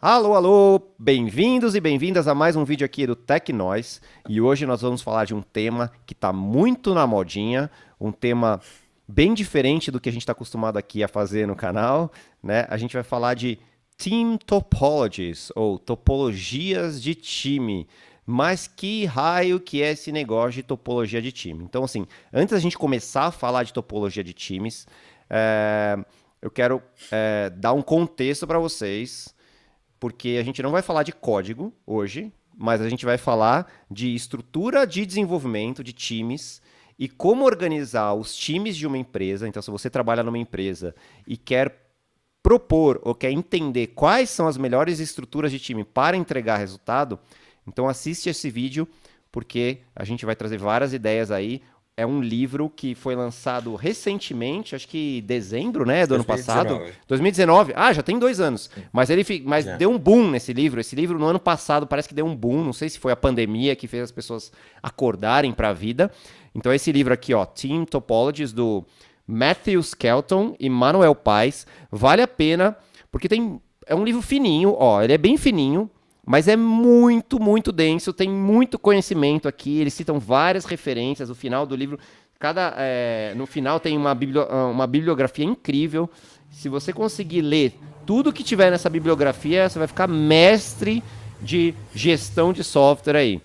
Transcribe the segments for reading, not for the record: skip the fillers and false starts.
Alô, alô, bem-vindos e bem-vindas a mais um vídeo aqui do TecNois. E hoje nós vamos falar de um tema que está muito na modinha, um tema bem diferente do que a gente está acostumado aqui a fazer no canal, né? A gente vai falar de Team Topologies, ou topologias de time. Mas que raio que é esse negócio de topologia de time? Então, assim, antes da gente começar a falar de topologia de times, eu quero dar um contexto para vocês, porque a gente não vai falar de código hoje, mas a gente vai falar de estrutura de desenvolvimento de times e como organizar os times de uma empresa. Então, se você trabalha numa empresa e quer propor ou quer entender quais são as melhores estruturas de time para entregar resultado, então assiste esse vídeo, porque a gente vai trazer várias ideias aí. É um livro que foi lançado recentemente, acho que dezembro, né, do ano passado. 2019. 2019. Ah, já tem 2 anos. Mas Já. deu um boom nesse livro. Esse livro no ano passado parece que deu um boom. Não sei se foi a pandemia que fez as pessoas acordarem para a vida. Então esse livro aqui, ó, Team Topologies, do Matthew Skelton e Manuel Paes, vale a pena, porque é um livro fininho, ó, ele é bem fininho, mas é muito, muito denso, tem muito conhecimento aqui, eles citam várias referências, no final do livro, no final tem uma bibliografia incrível. Se você conseguir ler tudo que tiver nessa bibliografia, você vai ficar mestre de gestão de software aí.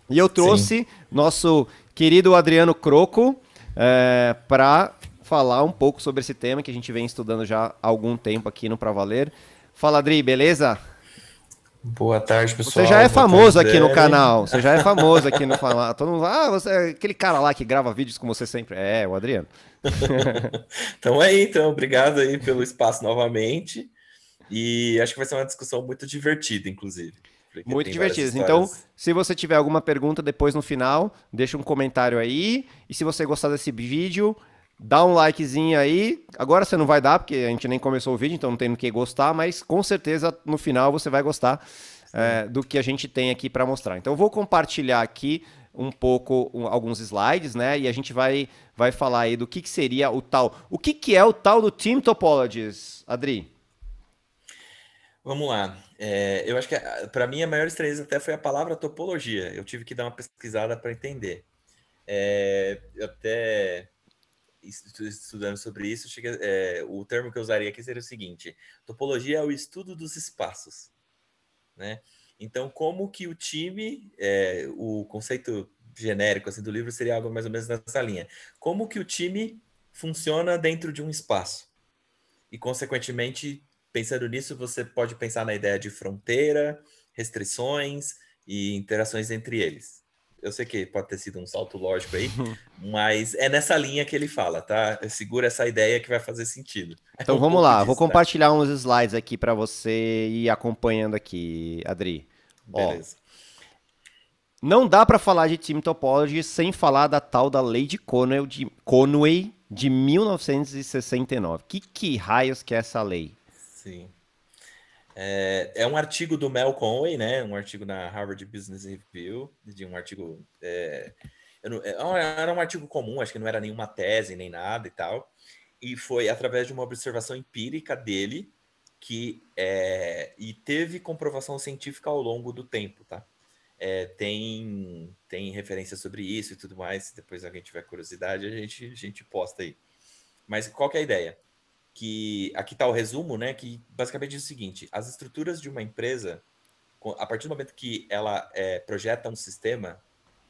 E eu Sim. trouxe nosso querido Adriano Croco para falar um pouco sobre esse tema que a gente vem estudando já há algum tempo aqui no Pra Valer. Fala, Adri, beleza? Boa tarde, Você já é pessoal. Boa tarde, famoso aqui no Dani. canal. Você já é famoso aqui no canal. Todo mundo fala, você é aquele cara lá que grava vídeos com você sempre. É, o Adriano. Então é aí, então. Obrigado aí pelo espaço novamente. E acho que vai ser uma discussão muito divertida, inclusive, porque Muito tem várias divertido. Então, histórias. se você tiver alguma pergunta depois no final, deixa um comentário aí. E se você gostar desse vídeo, dá um likezinho aí. Agora você não vai dar, porque a gente nem começou o vídeo, então não tem no que gostar, mas com certeza no final você vai gostar Sim. do que a gente tem aqui para mostrar. Então, eu vou compartilhar aqui um pouco, alguns slides, né? E a gente vai falar aí do que seria o tal. O que é o tal do Team Topologies, Adri? Vamos lá. Eu acho que para mim a maior estranheza até foi a palavra topologia. Eu tive que dar uma pesquisada para entender. Eu até estudando sobre isso, o termo que eu usaria aqui seria o seguinte: topologia é o estudo dos espaços, né? Então, como que o time, o conceito genérico assim, do livro seria algo mais ou menos nessa linha. Como que o time funciona dentro de um espaço? E, consequentemente, pensando nisso, você pode pensar na ideia de fronteira, restrições e interações entre eles. Eu sei que pode ter sido um salto lógico aí, mas é nessa linha que ele fala, tá? Segura essa ideia que vai fazer sentido. É Então um vamos pouco lá, vou disso, tá? compartilhar uns slides aqui para você ir acompanhando aqui, Adri. Ó, Beleza. não dá para falar de Team Topology sem falar da tal da Lei de Conway de 1969. Que raios que é essa lei? Sim. É um artigo do Mel Conway, né? Um artigo na Harvard Business Review, de um artigo. Era um artigo comum, acho que não era nenhuma tese nem nada e tal. E foi através de uma observação empírica dele e teve comprovação científica ao longo do tempo, tá? Tem referência sobre isso e tudo mais. Se depois alguém tiver curiosidade, a gente posta aí. Mas qual que é a ideia? Que aqui está o resumo, né? Que basicamente diz o seguinte: as estruturas de uma empresa, a partir do momento que ela projeta um sistema,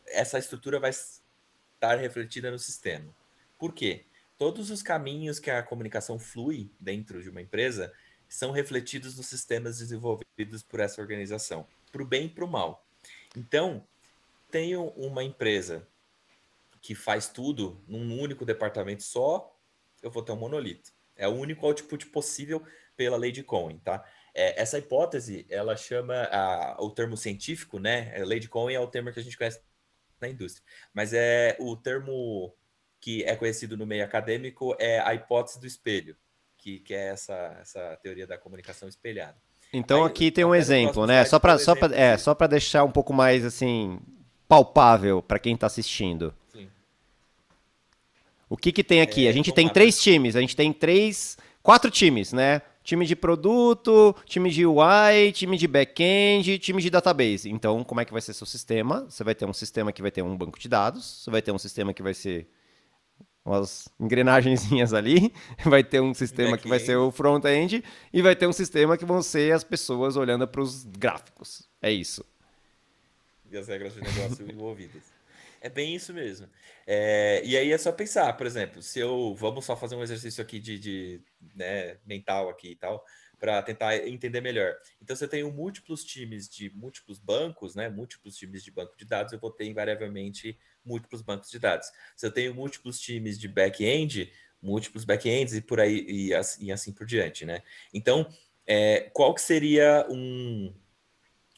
essa estrutura vai estar refletida no sistema. Por quê? Todos os caminhos que a comunicação flui dentro de uma empresa são refletidos nos sistemas desenvolvidos por essa organização, para o bem e para o mal. Então, tenho uma empresa que faz tudo num único departamento só, eu vou ter um monolito. É o único output possível pela lei de Cohen, tá? Essa hipótese, ela chama o termo científico, né? A lei de Cohen é o termo que a gente conhece na indústria. Mas o termo que é conhecido no meio acadêmico é a hipótese do espelho, que é essa teoria da comunicação espelhada. Então Aí, aqui tem um até no exemplo, próximo né? slide tem um exemplo Só disso. para deixar um pouco mais assim palpável para quem está assistindo. Sim. O que tem aqui? A gente Vamos tem lá. três times, quatro times, né? time de produto, time de UI, time de back-end, time de database. Então, como é que vai ser seu sistema? Você vai ter um sistema que vai ter um banco de dados, você vai ter um sistema que vai ser umas engrenagenzinhas ali, vai ter um sistema que vai ser o Back-end front-end e vai ter um sistema que vão ser as pessoas olhando para os gráficos. É isso. e as regras de negócio envolvidas. É bem isso mesmo. E aí é só pensar, por exemplo, se eu. Vamos só fazer um exercício aqui né, mental aqui e tal, para tentar entender melhor. Então, se eu tenho múltiplos times de múltiplos bancos, né? Múltiplos times de banco de dados, eu vou ter invariavelmente múltiplos bancos de dados. Se eu tenho múltiplos times de back-end, múltiplos back-ends e por aí e assim por diante, né? Então, qual que seria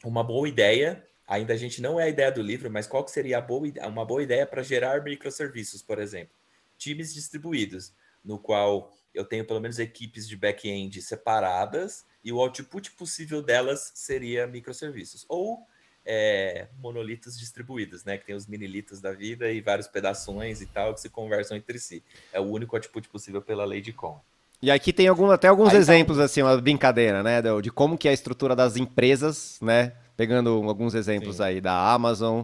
uma boa ideia? Ainda a gente não é a ideia do livro, mas qual que seria uma boa ideia para gerar microserviços, por exemplo? Times distribuídos, no qual eu tenho pelo menos equipes de back-end separadas e o output possível delas seria microserviços. Ou monolitos distribuídos, né? Que tem os minilitos da vida e vários pedaços e tal que se conversam entre si. É o único output possível pela lei de Kohn. E aqui tem até alguns Aí tá exemplos, assim, uma brincadeira, né? De como que é a estrutura das empresas, né? Pegando alguns exemplos Sim, aí da Amazon,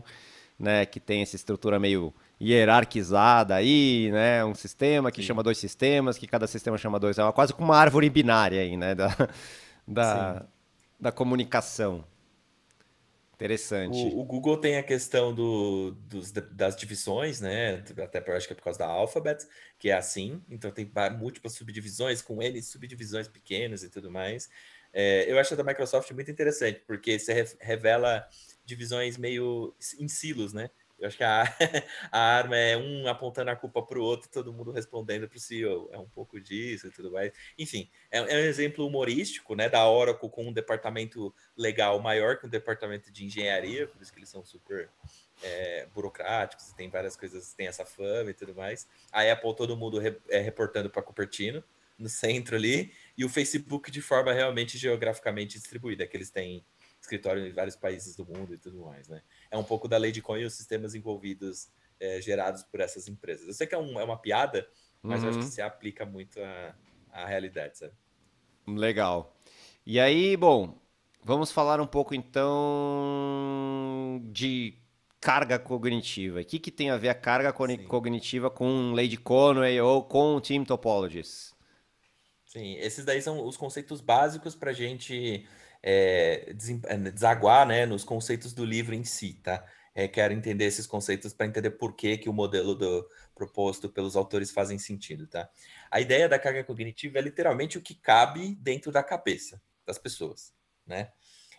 né? Que tem essa estrutura meio hierarquizada aí, né? Um sistema que chama sim, dois sistemas, que cada sistema chama dois. Quase como uma árvore binária aí, né? sim. Da, da comunicação. Interessante. O Google tem a questão das divisões, né? Até acho que é por causa da Alphabet, que é assim. Então tem múltiplas subdivisões com N subdivisões pequenas e tudo mais. Eu acho a da Microsoft muito interessante, porque você revela divisões meio em silos, né? Eu acho que a arma é um apontando a culpa para o outro, e todo mundo respondendo para o CEO. É um pouco disso e tudo mais. Enfim, é um exemplo humorístico, né? Da Oracle com um departamento legal maior que um departamento de engenharia, por isso que eles são super burocráticos, tem várias coisas, tem essa fama e tudo mais. A Apple, todo mundo reportando para Cupertino, no centro ali, e o Facebook de forma realmente geograficamente distribuída, que eles têm escritório em vários países do mundo e tudo mais, né? É um pouco da lei de Cohen e os sistemas envolvidos gerados por essas empresas. Eu sei que é uma piada, mas eu acho que Uhum, se aplica muito à realidade, sabe? legal. E aí, bom, vamos falar um pouco então de carga cognitiva. O que, que tem a ver a carga Sim. cognitiva com Lady Conway ou com Team Topologies? Sim, esses daí são os conceitos básicos para a gente desaguar, né, nos conceitos do livro em si, tá? Quero entender esses conceitos para entender por que, que o modelo proposto pelos autores fazem sentido, tá? A ideia da carga cognitiva é literalmente o que cabe dentro da cabeça das pessoas, né?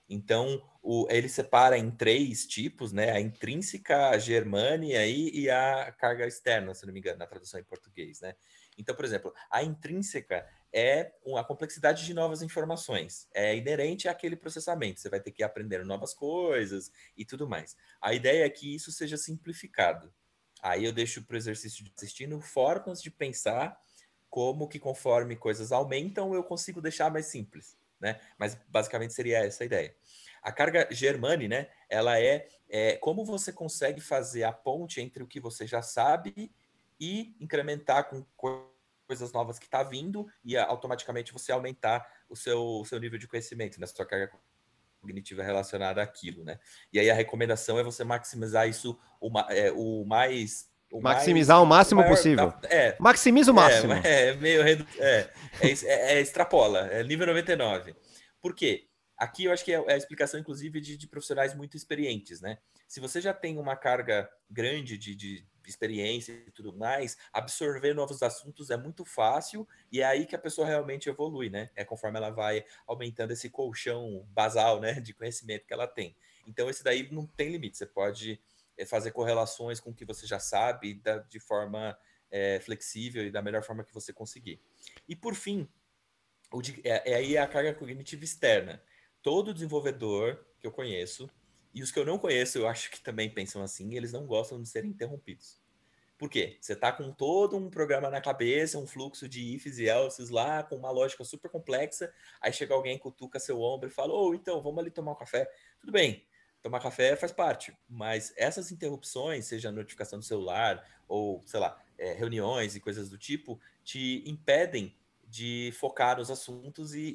Então, ele separa em três tipos, né? A intrínseca, a germânia e a carga externa, se não me engano, na tradução em português, né? Então, por exemplo, a intrínseca é a complexidade de novas informações. É inerente àquele processamento. Você vai ter que ir aprendendo novas coisas e tudo mais. A ideia é que isso seja simplificado. Aí eu deixo para o exercício de assistindo formas de pensar como que conforme coisas aumentam, eu consigo deixar mais simples, né? Mas basicamente seria essa a ideia. A carga Germani, né? Ela como você consegue fazer a ponte entre o que você já sabe e incrementar com coisas novas que está vindo e automaticamente você aumentar o seu nível de conhecimento, né? Sua carga cognitiva relacionada àquilo, né? E aí a recomendação é você maximizar isso Maximizar o o máximo maior possível. Maximiza o máximo. meio extrapola, é nível 99. Por quê? Aqui eu acho que é a explicação, inclusive, de profissionais muito experientes, né? Se você já tem uma carga grande de experiência e tudo mais, absorver novos assuntos é muito fácil e é aí que a pessoa realmente evolui, né? É conforme ela vai aumentando esse colchão basal, né, de conhecimento que ela tem. Então, esse daí não tem limite. Você pode fazer correlações com o que você já sabe de forma flexível e da melhor forma que você conseguir. E, por fim, aí a carga cognitiva externa. Todo desenvolvedor que eu conheço, e os que eu não conheço, eu acho que também pensam assim, eles não gostam de serem interrompidos. Por quê? Você está com todo um programa na cabeça, um fluxo de ifs e elses lá, com uma lógica super complexa, aí chega alguém, cutuca seu ombro e fala, então, vamos ali tomar um café. Tudo bem, tomar café faz parte, mas essas interrupções, seja notificação do celular, ou, sei lá, reuniões e coisas do tipo, te impedem de focar nos assuntos e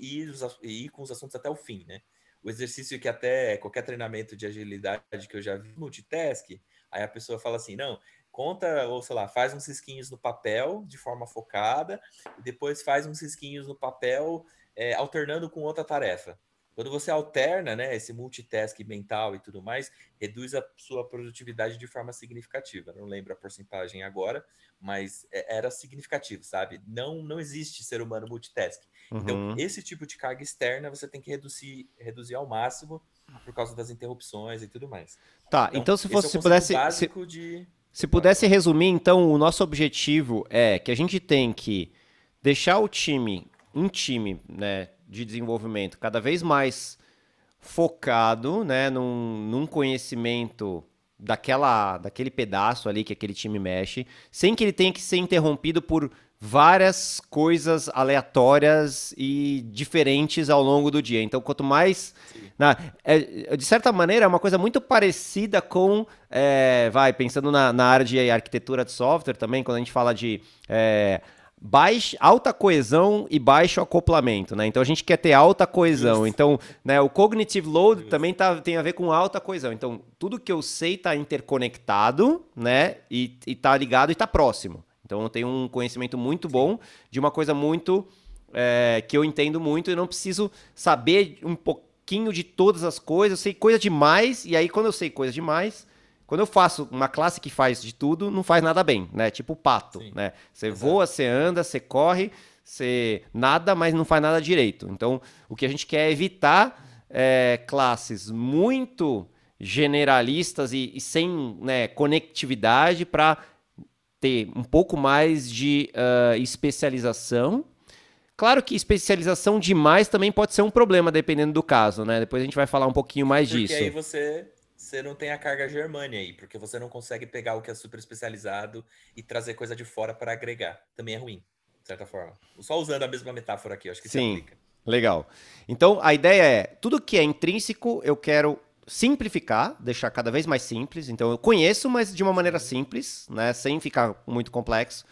ir com os assuntos até o fim, né? O exercício que até qualquer treinamento de agilidade que eu já vi, multitask, aí a pessoa fala assim, não, conta, ou sei lá, faz uns risquinhos no papel de forma focada, e depois faz uns risquinhos no papel alternando com outra tarefa. Quando você alterna, né, esse multitask mental e tudo mais, reduz a sua produtividade de forma significativa. Não lembro a porcentagem agora, mas era significativo, sabe? Não existe ser humano multitask. Então, Uhum. esse tipo de carga externa você tem que reduzir ao máximo por causa das interrupções e tudo mais. Tá, Então, então esse é o se conceito pudesse, básico de. se Pode pudesse falar. resumir, então, o nosso objetivo é que a gente tem que deixar o time, um time, né, de desenvolvimento cada vez mais focado, né, num conhecimento daquele pedaço ali que aquele time mexe, sem que ele tenha que ser interrompido por várias coisas aleatórias e diferentes ao longo do dia. Então, quanto mais. Sim. De certa maneira, é uma coisa muito parecida com. Pensando na área de arquitetura de software também, quando a gente fala de. Alta coesão e baixo acoplamento, né? Então a gente quer ter alta coesão. Justo, Então, né, o cognitive load justo. também tem a ver com alta coesão. Então, tudo que eu sei está interconectado, né? E tá ligado e tá próximo. Então, eu tenho um conhecimento muito Sim. bom de uma coisa muito que eu entendo muito e não preciso saber um pouquinho de todas as coisas. Eu sei coisa demais e aí quando eu sei coisa demais, quando eu faço uma classe que faz de tudo, não faz nada bem, né? Tipo o pato, Sim. né? Você voa, Exato. você anda, você corre, você nada, mas não faz nada direito. Então, o que a gente quer é evitar classes muito generalistas e sem, né, conectividade para ter um pouco mais de especialização. Claro que especialização demais também pode ser um problema, dependendo do caso, né? Depois a gente vai falar um pouquinho mais Porque aí disso. você não tem a carga germânia aí, porque você não consegue pegar o que é super especializado e trazer coisa de fora para agregar. Também é ruim, de certa forma. Só usando a mesma metáfora aqui, eu acho que se Sim, aplica. legal. Então a ideia é, tudo que é intrínseco eu quero simplificar, deixar cada vez mais simples. Então eu conheço, mas de uma maneira Sim. simples, né, sem ficar muito complexo.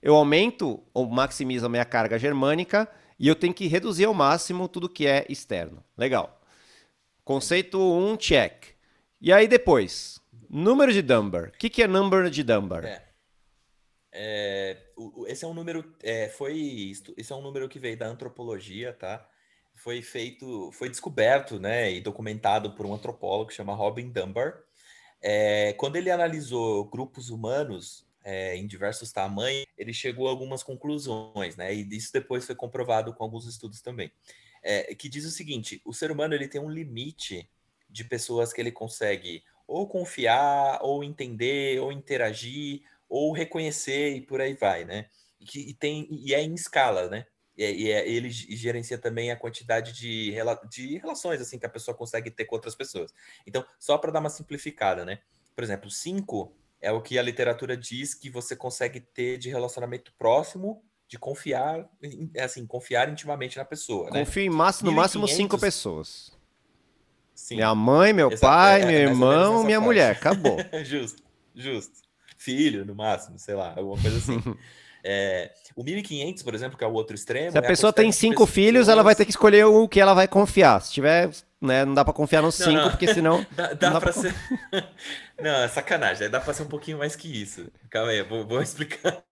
Eu aumento ou maximizo a minha carga germânica e eu tenho que reduzir ao máximo tudo que é externo. Legal. Sim. Conceito um check. E aí depois, número de Dunbar. O que é número de Dunbar? É. Esse é um número, esse é um número que veio da antropologia, tá? Foi descoberto, né, e documentado por um antropólogo que chama Robin Dunbar. Quando ele analisou grupos humanos em diversos tamanhos, ele chegou a algumas conclusões, né? E isso depois foi comprovado com alguns estudos também. Que diz o seguinte: o ser humano ele tem um limite de pessoas que ele consegue ou confiar, ou entender, ou interagir, ou reconhecer e por aí vai, né? E é em escala, né? Ele gerencia também a quantidade de relações assim que a pessoa consegue ter com outras pessoas. Então, só para dar uma simplificada, né? Por exemplo, 5 é o que a literatura diz que você consegue ter de relacionamento próximo, de confiar, assim, confiar intimamente na pessoa, né? Confio no Mil e máximo cinco quinhentos, pessoas. Minha sim, mãe, meu exato, pai, meu é mais ou menos irmão, nessa minha mulher. faixa. Acabou. Justo, justo. Filho, no máximo, sei lá, alguma coisa assim. O 1500, por exemplo, que é o outro Se extremo, a é a pessoa tem quantidade de 5 filhos, ela vai ter pessoas. que escolher o que ela vai confiar. Se tiver, né, não dá pra confiar nos Não, cinco, não. porque senão Dá, não dá dá pra para confiar. ser. Não, é sacanagem. Dá para ser um pouquinho mais que isso. Calma aí, vou explicar.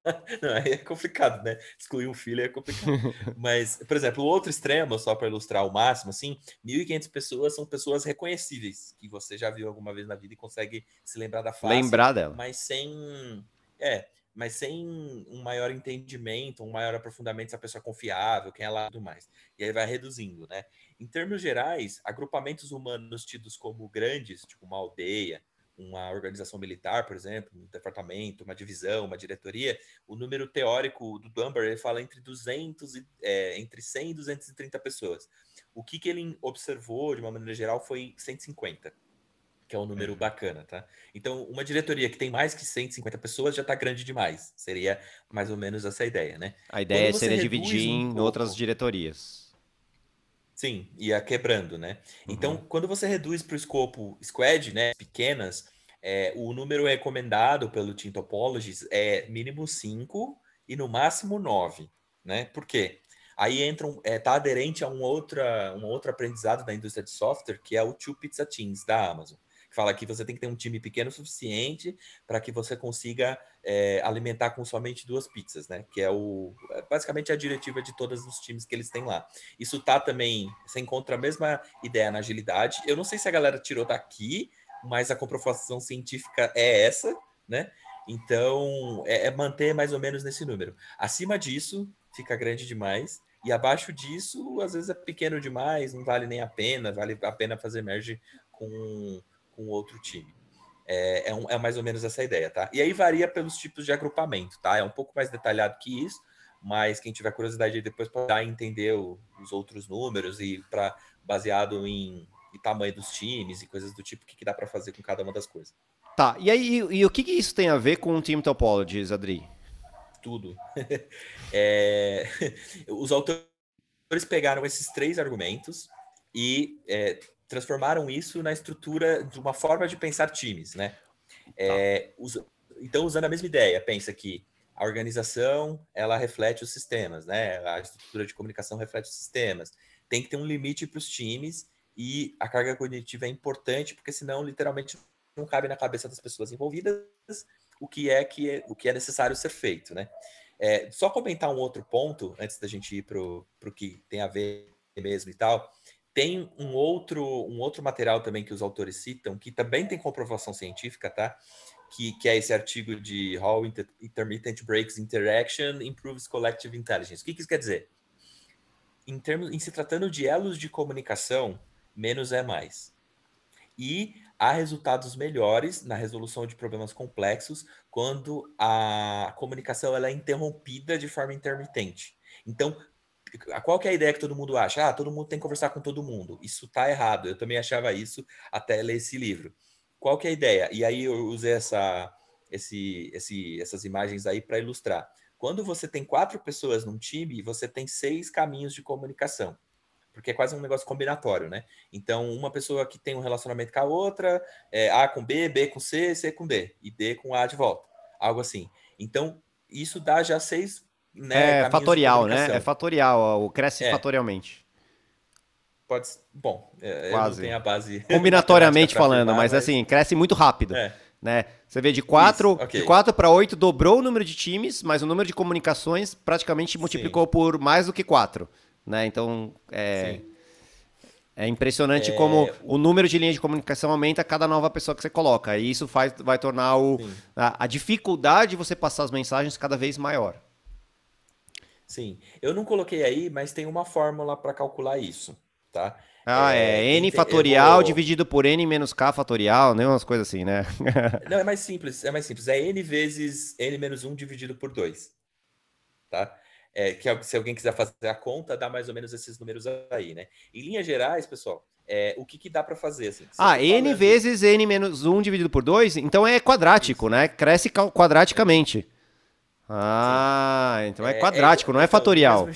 Não, aí é complicado, né? Excluir um filho é complicado. Mas, por exemplo, o outro extremo, só para ilustrar o máximo, assim, 1.500 pessoas são pessoas reconhecíveis, que você já viu alguma vez na vida e consegue se lembrar da face, Lembrar dela. mas sem. É, mas sem um maior entendimento, um maior aprofundamento se a pessoa é confiável, quem é lá e tudo mais. E aí vai reduzindo, né? Em termos gerais, agrupamentos humanos tidos como grandes, tipo uma aldeia, uma organização militar, por exemplo, um departamento, uma divisão, uma diretoria, o número teórico do Dunbar ele fala entre 100 e 230 pessoas. O que ele observou, de uma maneira geral, foi 150, que é um número bacana, tá? Então, uma diretoria que tem mais que 150 pessoas já está grande demais. Seria mais ou menos essa ideia, né? A Quando ideia você seria dividir reduz um em outras pouco. diretorias. Sim, ia quebrando, né? Então, Uhum. quando você reduz para o escopo squad, né, pequenas, o número recomendado pelo Team Topologies é mínimo 5 e no máximo 9, né? Por quê? Aí tá aderente a um outro aprendizado da indústria de software, que é o Two Pizza Teams da Amazon, que fala que você tem que ter um time pequeno o suficiente para que você consiga alimentar com somente 2 pizzas, né? Que é basicamente a diretiva de todos os times que eles têm lá. Isso tá também, você encontra a mesma ideia na agilidade. Eu não sei se a galera tirou daqui, mas a comprovação científica é essa, né? Então, manter mais ou menos nesse número. Acima disso, fica grande demais. E abaixo disso, às vezes é pequeno demais, não vale nem a pena, vale a pena fazer merge com outro time. É mais ou menos essa ideia, tá? E aí varia pelos tipos de agrupamento, tá? É um pouco mais detalhado que isso, mas quem tiver curiosidade aí depois pode entender os outros números e baseado em tamanho dos times e coisas do tipo, o que dá para fazer com cada uma das coisas. Tá, e aí, e o que isso tem a ver com o Team Topologies, Adri? Tudo. Os autores pegaram esses 3 argumentos e transformaram isso na estrutura de uma forma de pensar times, né? Então, usando a mesma ideia, pensa que a organização, ela reflete os sistemas, né? A estrutura de comunicação reflete os sistemas. Tem que ter um limite para os times e a carga cognitiva é importante, porque senão, literalmente, não cabe na cabeça das pessoas envolvidas o que é necessário ser feito, né? Só comentar um outro ponto, antes da gente ir para o que tem a ver mesmo e tal. Tem um outro material também que os autores citam, que também tem comprovação científica, tá? Que é esse artigo de How Intermittent Breaks Interaction Improves Collective Intelligence. O que isso quer dizer? Em se tratando de elos de comunicação, menos é mais. E há resultados melhores na resolução de problemas complexos quando a comunicação ela é interrompida de forma intermitente. Então, qual que é a ideia que todo mundo acha? Todo mundo tem que conversar com todo mundo. Isso está errado. Eu também achava isso até ler esse livro. Qual que é a ideia? E aí eu usei essas imagens aí para ilustrar. Quando você tem 4 pessoas num time, você tem 6 caminhos de comunicação, porque é quase um negócio combinatório, né? Então, uma pessoa que tem um relacionamento com a outra, A com B, B com C, C com D, e D com A de volta. Algo assim. Então, isso dá já 6, né, É caminhos de fatorial, né? É comunicação. fatorial, cresce fatorialmente. Pode. Bom, eu não Quase. tenho a base matemática Combinatoriamente para falando, afirmar, mas mas. assim, cresce muito rápido. Né? Você vê de Isso, 4 de ok. 4 para 8 dobrou o número de times, mas o número de comunicações praticamente Sim, multiplicou por mais do que 4. Né? Então, sim. é impressionante como o número de linhas de comunicação aumenta a cada nova pessoa que você coloca. E isso vai tornar Sim. a dificuldade de você passar as mensagens cada vez maior. Sim. Eu não coloquei aí, mas tem uma fórmula para calcular isso, tá? N Eu fatorial vou. dividido por N menos K fatorial, né? Umas coisas assim, né? Não, é mais simples, é mais simples. É n vezes n menos 1 dividido por 2, tá? Se alguém quiser fazer a conta, dá mais ou menos esses números aí, né? Em linhas gerais, pessoal, o que dá para fazer, assim? Se eu tô N falando... vezes N menos 1 dividido por 2, então é quadrático, Isso. né? Cresce quadraticamente. Sim. Então é quadrático, não é Então, fatorial.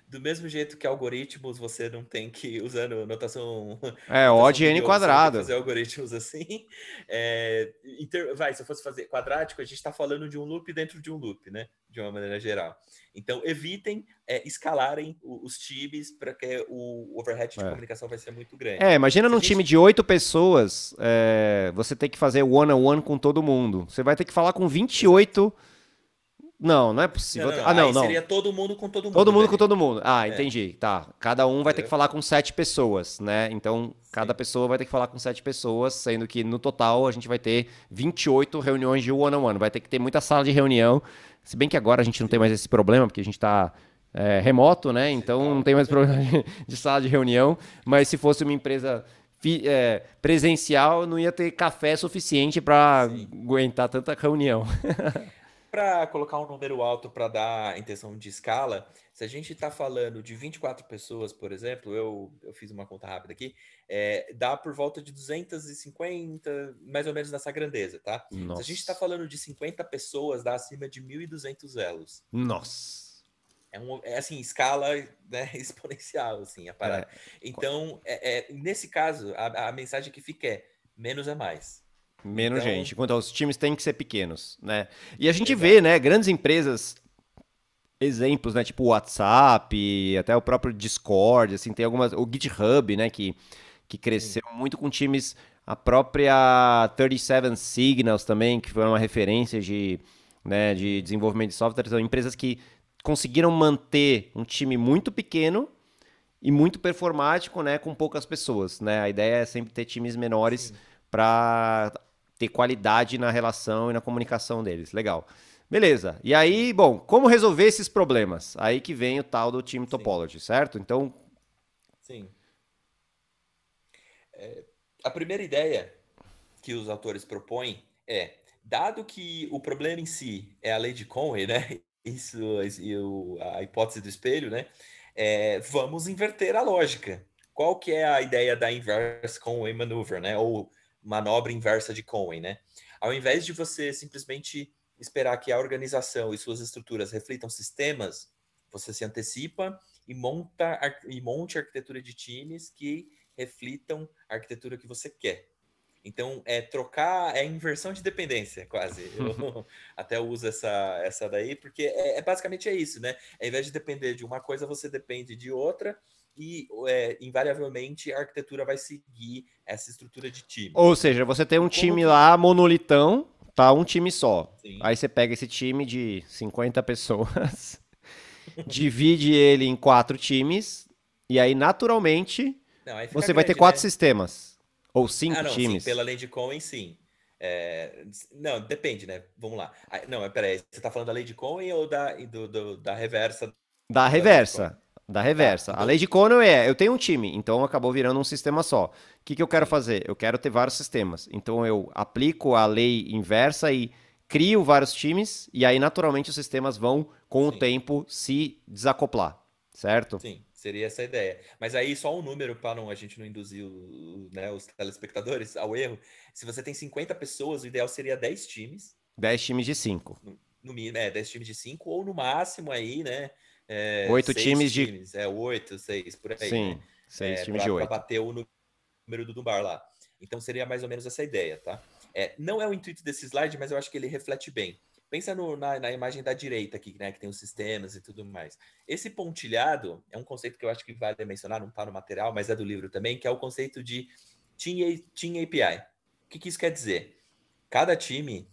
do mesmo jeito que algoritmos, você não tem que, usando notação, O notação de N Booleana, você não tem que quadrado. fazer algoritmos assim. Se eu fosse fazer quadrático, a gente está falando de um loop dentro de um loop, né? De uma maneira geral. Então, evitem escalarem os times para que o overhead de comunicação vai ser muito grande. Imagina Se a num time gente... de 8 pessoas, você tem que fazer one-on-one com todo mundo. Você vai ter que falar com Exato. 28. Não é possível. Não. Não, Aí não. seria todo mundo com todo Todo mundo, mundo com Dani. todo mundo. Entendi. Tá. Cada um vai ter que Entendeu? falar com 7 pessoas, né? Então, cada Sim. pessoa vai ter que falar com 7 pessoas, sendo que no total a gente vai ter 28 reuniões de one-on-one. Vai ter que ter muita sala de reunião. Se bem que agora a gente não tem Sim. mais esse problema, porque a gente tá remoto, né? Então não Digital. tem mais problema de sala de reunião. Mas se fosse uma empresa presencial, não ia ter café suficiente para Sim. aguentar tanta reunião. Para colocar um número alto para dar a intenção de escala, se a gente está falando de 24 pessoas, por exemplo, eu fiz uma conta rápida aqui, dá por volta de 250, mais ou menos nessa grandeza, tá? Se a gente está Nossa. falando de 50 pessoas, dá acima de 1.200 elos. Nossa. Assim, escala, né, exponencial, assim, a parada. Então, nesse caso, a mensagem que fica é menos é mais. Menos Então, gente. Quanto aos times têm que ser pequenos, né? E a gente vê, exato. né, grandes empresas exemplos, né? Tipo o WhatsApp, até o próprio Discord, assim, tem algumas. O GitHub, né? Que Sim, cresceu muito com times. A própria 37 Signals também, que foi uma referência de uhum, desenvolvimento de software. São empresas que conseguiram manter um time muito pequeno e muito performático, né, com poucas pessoas, né? A ideia é sempre ter times menores sim, para ter qualidade na relação e na comunicação deles. Legal. Beleza. E sim, aí, bom, como resolver esses problemas? Aí que vem o tal do Team sim, Topology, certo? Então, sim. A primeira ideia que os autores propõem é, dado que o problema em si é a lei de Conway, né? Isso e a hipótese do espelho, né? Vamos inverter a lógica. Qual que é a ideia da inverse Conway maneuver, né? Ou manobra inversa de Conway, né? Ao invés de você simplesmente esperar que a organização e suas estruturas reflitam sistemas, você se antecipa e monte a arquitetura de times que reflitam a arquitetura que você quer. Então, trocar, inversão de dependência, quase. Eu até uso essa daí, porque basicamente é isso, né? Ao invés de depender de uma coisa, você depende de outra, e invariavelmente a arquitetura vai seguir essa estrutura de ou times. seja, você tem E um como time que. lá monolitão, tá? Um time só. Aí Sim. você pega esse time de 50 pessoas, divide ele em quatro times, e aí, naturalmente, Não, aí fica você vai ter grande, quatro né? sistemas. Ou Ah, cinco não, sim, times. pela lei de Cohen, sim. Não, depende, né? Vamos lá. Não, peraí, você está falando da lei de Cohen ou da reversa Da da lei de Cohen? reversa. Da Tá, reversa. A lei então, de Conway é, eu tenho um time, então acabou virando um sistema só. O que eu quero sim, fazer? Eu quero ter vários sistemas. Então eu aplico a lei inversa e crio vários times, e aí naturalmente os sistemas vão, com o sim, tempo, se desacoplar. Certo? sim, seria essa a ideia. Mas aí só um número para a gente não induzir né, os telespectadores ao erro. Se você tem 50 pessoas, o ideal seria 10 times, 10 times de 5. no mínimo, 10 times de 5, ou no máximo aí, né? 8 6 times de. times, 8, 6, por aí, né? Sim, 6 times de Para 8. bater o número do Dunbar lá. Então seria mais ou menos essa ideia, tá? Não é o intuito desse slide, mas eu acho que ele reflete bem. Pensa na imagem da direita aqui, né? Que tem os sistemas e tudo mais. Esse pontilhado é um conceito que eu acho que vale mencionar, não está no material, mas é do livro também, que é o conceito de Team API. O que isso quer dizer? Cada time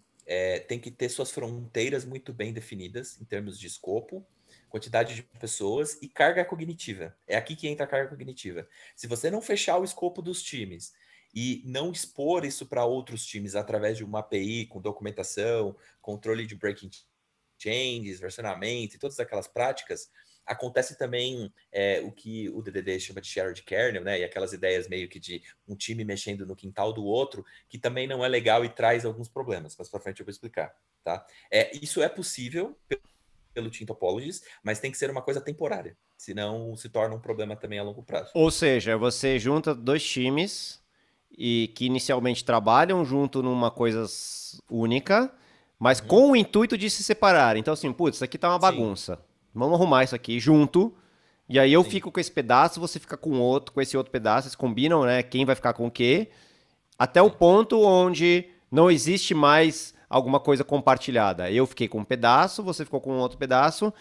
tem que ter suas fronteiras muito bem definidas em termos de escopo, quantidade de pessoas e carga cognitiva. É aqui que entra a carga cognitiva. Se você não fechar o escopo dos times e não expor isso para outros times através de uma API com documentação, controle de breaking changes, versionamento e todas aquelas práticas, acontece também o que o DDD chama de shared kernel, né? E aquelas ideias meio que de um time mexendo no quintal do outro, que também não é legal e traz alguns problemas. Mais para frente eu vou explicar, tá? Isso é possível pelo Team Topologies, mas tem que ser uma coisa temporária, senão se torna um problema também a longo prazo. Ou seja, você junta dois times e que inicialmente trabalham junto numa coisa única, mas Uhum. com o intuito de se separar. Então, assim, putz, isso aqui tá uma Sim, bagunça. Vamos arrumar isso aqui junto. E aí eu sim, fico com esse pedaço, você fica com outro, com esse outro pedaço, eles combinam, né? Quem vai ficar com o quê? Até o sim, ponto onde não existe mais alguma coisa compartilhada. Eu fiquei com um pedaço, você ficou com outro pedaço,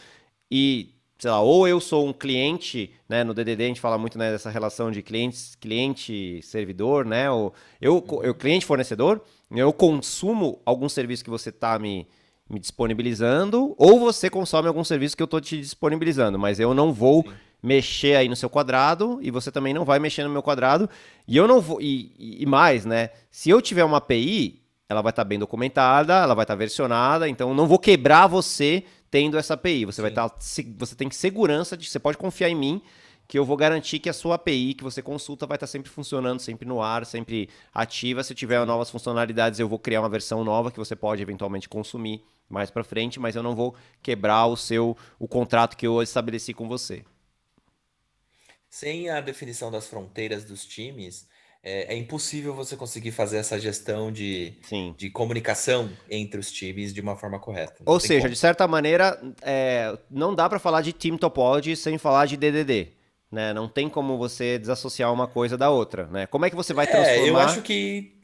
e, sei lá, ou eu sou um cliente, né? No DDD a gente fala muito, né, dessa relação de cliente-servidor, né? Ou eu uhum. cliente-fornecedor, eu consumo algum serviço que você está me disponibilizando, ou você consome algum serviço que eu estou te disponibilizando, mas eu não vou Sim, mexer aí no seu quadrado e você também não vai mexer no meu quadrado e eu não vou e mais, né? Se eu tiver uma API, ela vai estar bem documentada, ela vai estar versionada, então eu não vou quebrar você tendo essa API. Você vai sim, estar, você tem segurança de, você pode confiar em mim que eu vou garantir que a sua API que você consulta vai estar sempre funcionando, sempre no ar, sempre ativa. Se tiver sim. novas funcionalidades, eu vou criar uma versão nova que você pode eventualmente consumir mais para frente, mas eu não vou quebrar o contrato que eu estabeleci com você. Sem a definição das fronteiras dos times, é impossível você conseguir fazer essa gestão Sim. de comunicação entre os times de uma forma correta. Não Ou tem seja, de como. certa maneira, não dá para falar de team topology sem falar de DDD. Né? Não tem como você desassociar uma coisa da outra. Né? Como é que você vai Eu acho transformar que,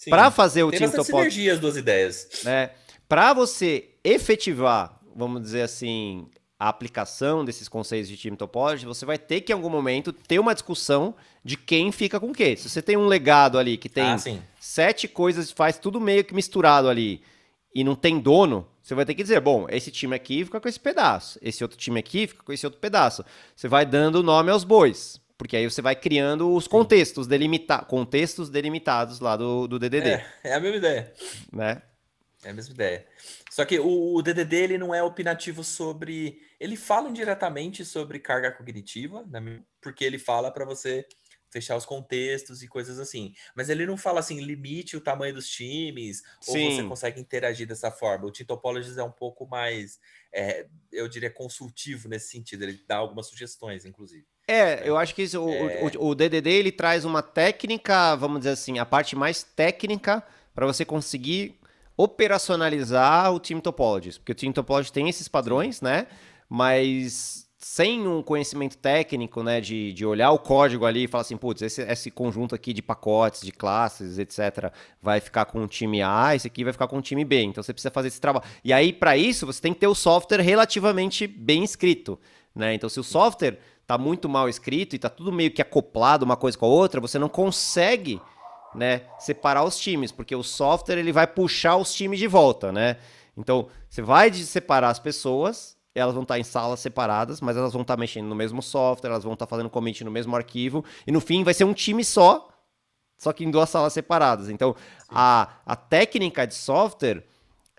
para sim, fazer o tem team bastante topology, sinergia as duas ideias. né? Para você efetivar, vamos dizer assim, a aplicação desses conceitos de time topology, você vai ter que, em algum momento, ter uma discussão de quem fica com o quê. Se você tem um legado ali que tem 7 coisas, faz tudo meio que misturado ali, e não tem dono, você vai ter que dizer, bom, esse time aqui fica com esse pedaço, esse outro time aqui fica com esse outro pedaço. Você vai dando nome aos bois, porque aí você vai criando os contextos delimitados lá do DDD. É a mesma ideia. Né? É a mesma ideia. Só que o DDD ele não é opinativo sobre... Ele fala indiretamente sobre carga cognitiva, porque ele fala para você fechar os contextos e coisas assim. Mas ele não fala assim, limite o tamanho dos times, ou você consegue interagir dessa forma. O Team Topologies é um pouco mais, eu diria, consultivo nesse sentido. Ele dá algumas sugestões, inclusive. Eu acho que isso, o DDD ele traz uma técnica, vamos dizer assim, a parte mais técnica para você conseguir operacionalizar o Team Topologies. Porque o Team Topologies tem esses padrões, né? Mas sem um conhecimento técnico, né, de olhar o código ali e falar assim, putz, esse conjunto aqui de pacotes, de classes, etc, vai ficar com o time A, esse aqui vai ficar com o time B. Então você precisa fazer esse trabalho. E aí, para isso, você tem que ter o software relativamente bem escrito, né? Então, se o software tá muito mal escrito e tá tudo meio que acoplado uma coisa com a outra, você não consegue, né, separar os times, porque o software ele vai puxar os times de volta, né? Então, você vai separar as pessoas, elas vão estar em salas separadas, mas elas vão estar mexendo no mesmo software, elas vão estar fazendo commit no mesmo arquivo, e no fim vai ser um time só que em 2 salas separadas. Então, a técnica de software,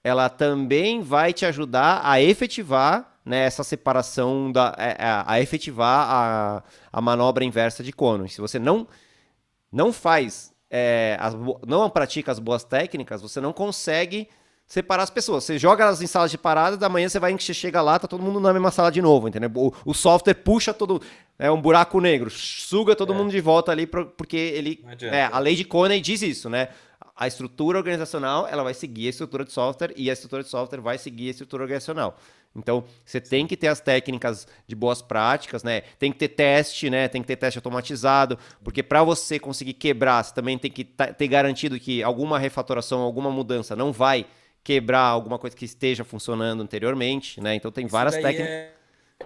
ela também vai te ajudar a efetivar, né, essa separação, a efetivar a manobra inversa de Conon. Se você não faz, não pratica as boas técnicas, você não consegue separar as pessoas. Você joga elas em salas separadas, da manhã você chega lá, tá todo mundo na mesma sala de novo, entendeu? O software puxa todo... É um buraco negro, suga todo mundo de volta ali, porque ele... a lei de Coney diz isso, né? A estrutura organizacional, ela vai seguir a estrutura de software e a estrutura de software vai seguir a estrutura organizacional. Então, você tem que ter as técnicas de boas práticas, né? Tem que ter teste, né? Tem que ter teste automatizado, porque para você conseguir quebrar, você também tem que ter garantido que alguma refatoração, alguma mudança não vai quebrar alguma coisa que esteja funcionando anteriormente, né? Então tem várias técnicas.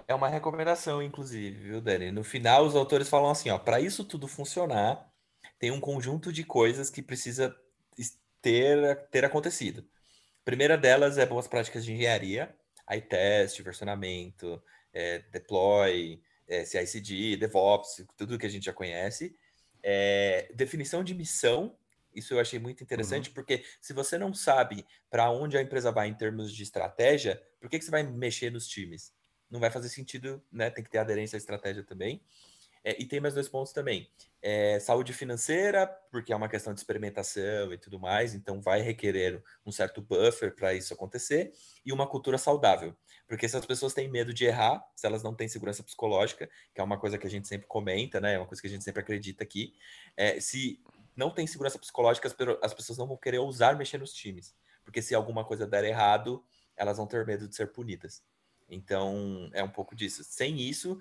É uma recomendação, inclusive, viu, Dani? No final, os autores falam assim, ó, para isso tudo funcionar, tem um conjunto de coisas que precisa ter acontecido. A primeira delas é boas práticas de engenharia, aí teste, versionamento, deploy, CI/CD, DevOps, tudo que a gente já conhece. Definição de missão. Isso eu achei muito interessante, porque se você não sabe para onde a empresa vai em termos de estratégia, por que você vai mexer nos times? Não vai fazer sentido, né? Tem que ter aderência à estratégia também. E tem mais 2 pontos também. Saúde financeira, porque é uma questão de experimentação e tudo mais, então vai requerer um certo buffer para isso acontecer. E uma cultura saudável, porque se as pessoas têm medo de errar, se elas não têm segurança psicológica, que é uma coisa que a gente sempre comenta, né? É uma coisa que a gente sempre acredita aqui, se não tem segurança psicológica, as pessoas não vão querer ousar mexer nos times. Porque se alguma coisa der errado, elas vão ter medo de ser punidas. Então, é um pouco disso. Sem isso,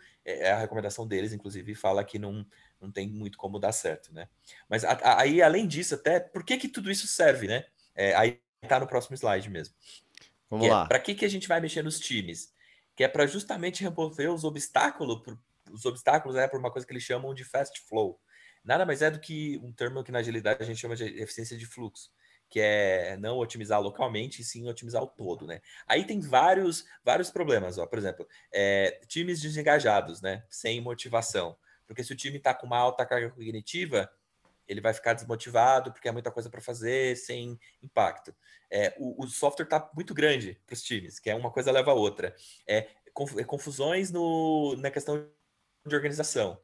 a recomendação deles, inclusive, fala que não tem muito como dar certo, né? Mas aí, além disso, até, por que tudo isso serve, né? Aí tá no próximo slide mesmo. Vamos lá. Para que a gente vai mexer nos times? Que é para justamente remover os obstáculos, por uma coisa que eles chamam de fast flow. Nada mais é do que um termo que na agilidade a gente chama de eficiência de fluxo, que é não otimizar localmente, e sim otimizar o todo, né? Aí tem vários problemas, ó. Por exemplo, times desengajados, né? Sem motivação. Porque se o time está com uma alta carga cognitiva, ele vai ficar desmotivado porque é muita coisa para fazer, sem impacto. O software está muito grande para os times, que é uma coisa leva a outra. Confusões na questão de organização.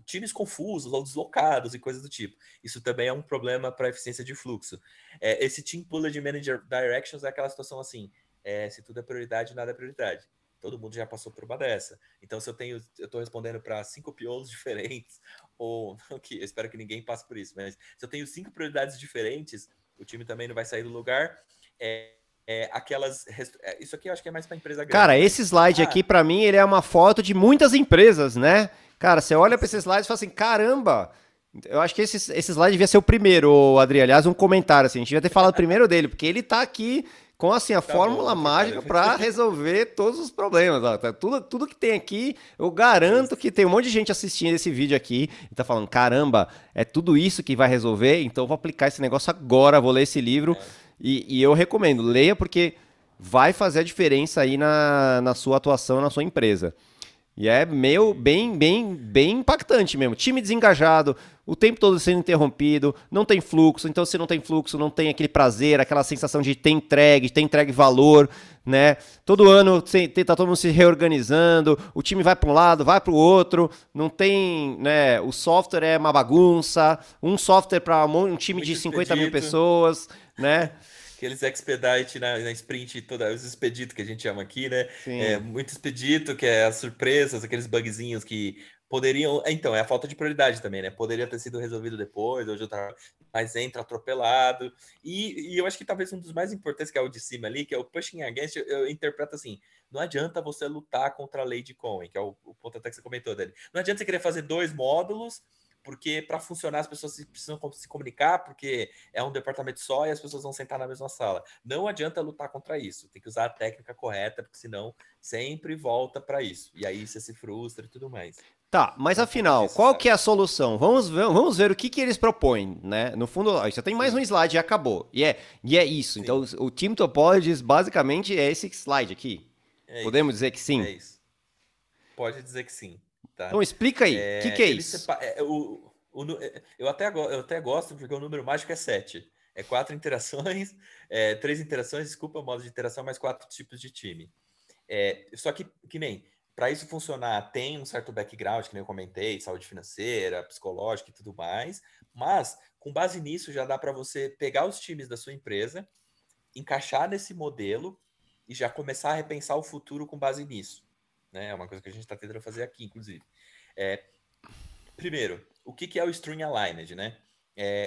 Times confusos ou deslocados e coisas do tipo. Isso também é um problema para a eficiência de fluxo. Esse Team Bullet Manager Directions é aquela situação assim, se tudo é prioridade, nada é prioridade. Todo mundo já passou por uma dessa. Então, se eu estou respondendo para 5 POs diferentes, ou eu espero que ninguém passe por isso, mas se eu tenho 5 prioridades diferentes, o time também não vai sair do lugar. Isso aqui eu acho que é mais para empresa grande. Cara, esse slide aqui, para mim, ele é uma foto de muitas empresas, né? Cara, você olha para esse slide e fala assim, caramba, eu acho que esse slide devia ser o primeiro, Adri. Aliás, um comentário, assim, a gente devia ter falado primeiro dele, porque ele tá aqui, com assim a Tá bom, fórmula não mágica trocadilho. para resolver todos os problemas. Ó. Tá tudo que tem aqui, eu garanto Justo. que tem um monte de gente assistindo esse vídeo aqui e tá falando, caramba, é tudo isso que vai resolver, então eu vou aplicar esse negócio agora, vou ler esse livro É, e eu recomendo, leia porque vai fazer a diferença aí na sua atuação, na sua empresa. E é meio bem impactante mesmo. Time desengajado, o tempo todo sendo interrompido, não tem fluxo. Então, se não tem fluxo, não tem aquele prazer, aquela sensação de ter entregue valor, né? Todo ano tá todo mundo se reorganizando, o time vai para um lado, vai para o outro, não tem, né? O software é uma bagunça, um software para um time muito de 50 mil expedito. pessoas, né? Aqueles expedite na sprint, os expeditos que a gente chama aqui, né? É, Sim. muito expedito, que é as surpresas, aqueles bugzinhos que poderiam. Então, é a falta de prioridade também, né? Poderia ter sido resolvido depois, hoje eu tava, mas entra atropelado. E eu acho que talvez um dos mais importantes, que é o de cima ali, que é o pushing against, eu interpreto assim: não adianta você lutar contra a lei de Cohen, que é o ponto até que você comentou dele. Não adianta você querer fazer 2 módulos. Porque para funcionar as pessoas precisam se comunicar, porque é um departamento só e as pessoas vão sentar na mesma sala. Não adianta lutar contra isso. Tem que usar a técnica correta, porque senão sempre volta para isso. E aí você se frustra e tudo mais. Tá, mas É um pouco afinal, disso, qual sabe? que é a solução? Vamos ver o que eles propõem, né? No fundo, ó, você tem mais um Sim, slide e acabou. E é isso. Então, sim. o Team Topologies basicamente é esse slide aqui. É Podemos isso. dizer que É sim? isso. Pode dizer que sim, Então tá? explica aí, o que é Ele isso? separa. Eu até gosto, porque o número mágico é 7. É 4 interações, 3 interações, desculpa, modo de interação, mais 4 tipos de time. Só que nem, para isso funcionar, tem um certo background, que nem eu comentei, saúde financeira, psicológica e tudo mais, mas com base nisso já dá para você pegar os times da sua empresa, encaixar nesse modelo e já começar a repensar o futuro com base nisso. Né? É uma coisa que a gente está tentando fazer aqui, inclusive. É, Primeiro, o que é o string aligned, né?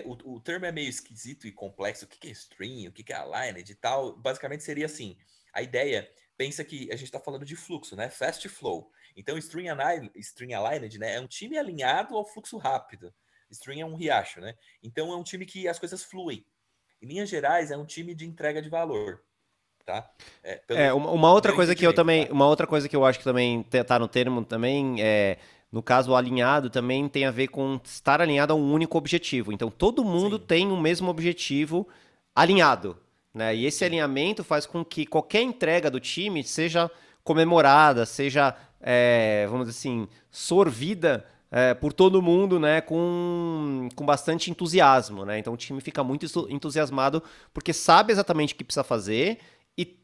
O termo é meio esquisito e complexo. O que é string? O que é aligned e tal? Basicamente seria assim: a ideia, pensa que a gente está falando de fluxo, né? Fast flow. Então, string aligned, né? É um time alinhado ao fluxo rápido. String é um riacho, né? Então, é um time que as coisas fluem. Em linhas gerais, é um time de entrega de valor, tá? É, Pelo uma outra meu coisa que eu entendimento, também, tá? uma outra coisa que eu acho que também tá no termo também no caso o alinhado também tem a ver com estar alinhado a um único objetivo. Então todo mundo Sim, tem o mesmo objetivo alinhado, né? E esse sim, alinhamento faz com que qualquer entrega do time seja comemorada, seja, vamos dizer assim, sorvida por todo mundo, né, com bastante entusiasmo, né? Então o time fica muito sim. entusiasmado porque sabe exatamente o que precisa fazer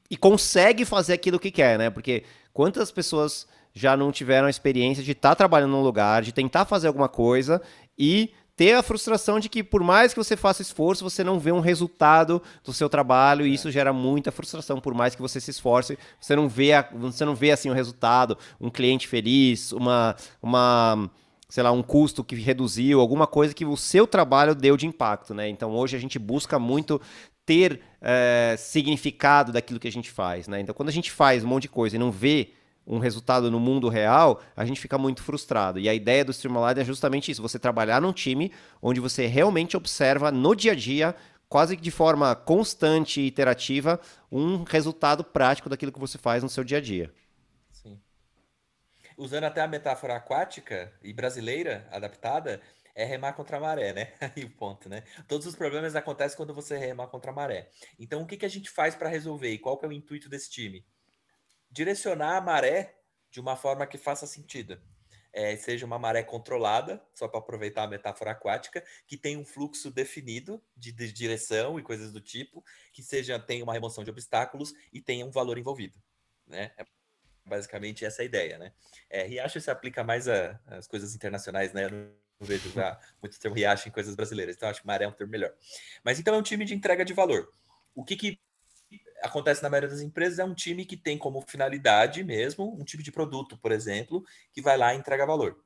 e consegue fazer aquilo que quer, né? Porque quantas pessoas já não tiveram a experiência de estar trabalhando num lugar, de tentar fazer alguma coisa e ter a frustração de que por mais que você faça esforço, você não vê um resultado do seu trabalho e É, isso gera muita frustração, por mais que você se esforce, você não vê assim o resultado, um cliente feliz, sei lá, um custo que reduziu, alguma coisa que o seu trabalho deu de impacto, né? Então hoje a gente busca muito ter significado daquilo que a gente faz, né? Então quando a gente faz um monte de coisa e não vê um resultado no mundo real, a gente fica muito frustrado. E a ideia do Streamline é justamente isso, você trabalhar num time onde você realmente observa no dia a dia, quase que de forma constante e iterativa, um resultado prático daquilo que você faz no seu dia a dia. sim. Usando até a metáfora aquática e brasileira adaptada, é remar contra a maré, né? Aí o ponto, né? Todos os problemas acontecem quando você rema contra a maré. Então, o que a gente faz para resolver? E qual que é o intuito desse time? Direcionar a maré de uma forma que faça sentido. Seja uma maré controlada, só para aproveitar a metáfora aquática, que tenha um fluxo definido de direção e coisas do tipo, que tenha uma remoção de obstáculos e tenha um valor envolvido. Né? Basicamente essa é a ideia, né? Riacho se aplica mais às coisas internacionais, né? Eu não vejo já muito termo Riacho em coisas brasileiras, então acho que maré é um termo melhor. Mas então é um time de entrega de valor. O que acontece na maioria das empresas é um time que tem como finalidade mesmo um tipo de produto, por exemplo, que vai lá e entrega valor.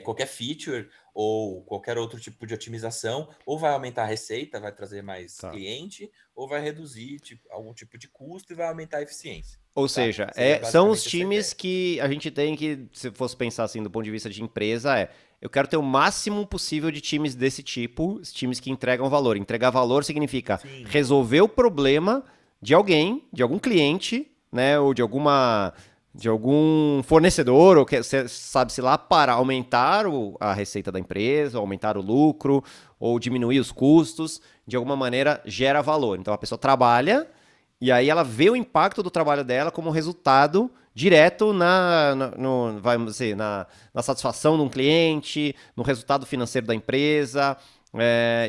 Qualquer feature ou qualquer outro tipo de otimização, ou vai aumentar a receita, vai trazer mais Tá. cliente, ou vai reduzir algum tipo de custo e vai aumentar a eficiência. Ou Tá? seja, Seria são os basicamente essa times ideia. que a gente tem que, se fosse pensar assim do ponto de vista de empresa, eu quero ter o máximo possível de times desse tipo, times que entregam valor. Entregar valor significa Sim, resolver o problema de alguém, de algum cliente, né, ou de algum fornecedor, ou sabe-se lá, para aumentar a receita da empresa, aumentar o lucro, ou diminuir os custos, de alguma maneira gera valor. Então a pessoa trabalha e aí ela vê o impacto do trabalho dela como resultado direto vamos dizer, na satisfação de um cliente, no resultado financeiro da empresa.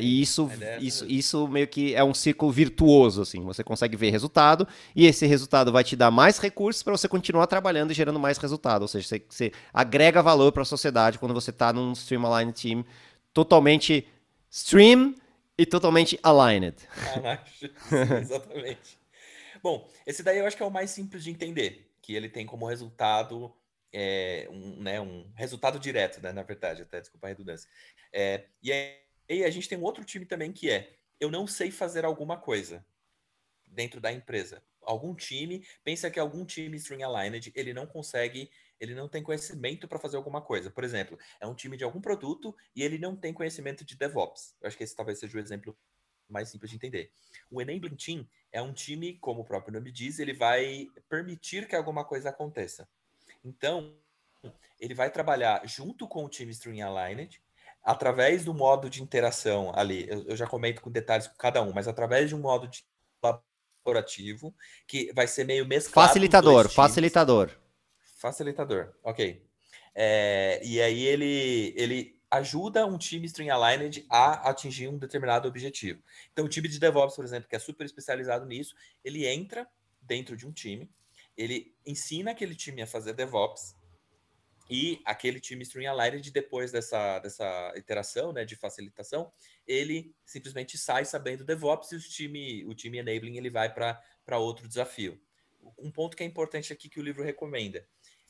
E isso, A ideia é essa isso, mesmo. isso meio que é um ciclo virtuoso, assim. Você consegue ver resultado e esse resultado vai te dar mais recursos para você continuar trabalhando e gerando mais resultado. Ou seja, você agrega valor para a sociedade quando você está num Streamline Team totalmente stream e totalmente aligned. Sim, exatamente. Bom, esse daí eu acho que é o mais simples de entender, que ele tem como resultado um resultado direto, né? Na verdade, até desculpa a redundância. E aí a gente tem um outro time também que eu não sei fazer alguma coisa dentro da empresa. Algum time, pensa que algum time string aligned, ele não tem conhecimento para fazer alguma coisa. Por exemplo, é um time de algum produto e ele não tem conhecimento de DevOps. Eu acho que esse talvez seja o exemplo mais simples de entender. O Enabling Team é um time, como o próprio nome diz, ele vai permitir que alguma coisa aconteça. Então, ele vai trabalhar junto com o time String Aligned, através do modo de interação ali. Eu já comento com detalhes com cada um, mas através de um modo de colaborativo, que vai ser meio mesclado dos dois Facilitador, times. facilitador. Facilitador, ok. E aí ele ajuda um time String Aligned a atingir um determinado objetivo. Então, o time de DevOps, por exemplo, que é super especializado nisso, ele entra dentro de um time, ele ensina aquele time a fazer DevOps, e aquele time String Aligned, depois dessa iteração, né, de facilitação, ele simplesmente sai sabendo DevOps e o time Enabling ele vai para outro desafio. Um ponto que é importante aqui que o livro recomenda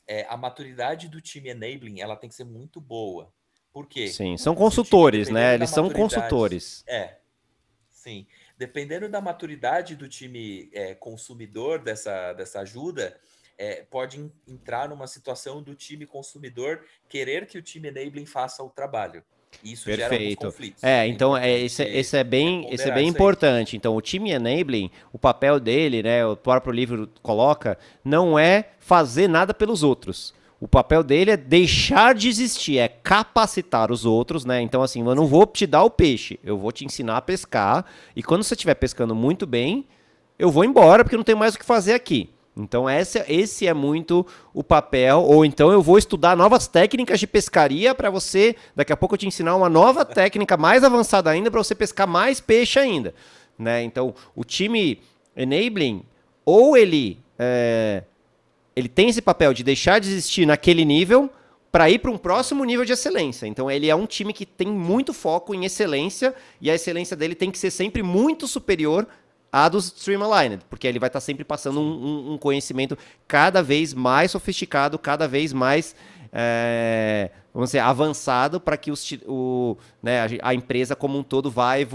é a maturidade do time Enabling, ela tem que ser muito boa. Por quê? Sim, são Se o time, consultores, né? dependendo da Eles são maturidade, consultores. sim, dependendo da maturidade do time consumidor dessa ajuda, pode entrar numa situação do time consumidor querer que o time enabling faça o trabalho. E isso gera alguns Perfeito. conflitos. É Então importante esse é ponderar bem isso aí. importante. Então, o time enabling, o papel dele, né, o próprio livro coloca, não é fazer nada pelos outros. O papel dele é deixar de existir, é capacitar os outros, né? Então, assim, eu não Sim, vou te dar o peixe, eu vou te ensinar a pescar. E quando você estiver pescando muito bem, eu vou embora porque não tenho mais o que fazer aqui. Então esse é muito o papel, ou então eu vou estudar novas técnicas de pescaria para você, daqui a pouco eu te ensinar uma nova técnica mais avançada ainda para você pescar mais peixe ainda, né? Então o time enabling, ou ele tem esse papel de deixar de existir naquele nível para ir para um próximo nível de excelência. Então ele é um time que tem sim. muito foco em excelência e a excelência dele tem que ser sempre muito superior à dos Streamlined, porque ele vai estar sempre passando Sim. um conhecimento cada vez mais sofisticado, cada vez mais vamos dizer, avançado para que né, a empresa como um todo vai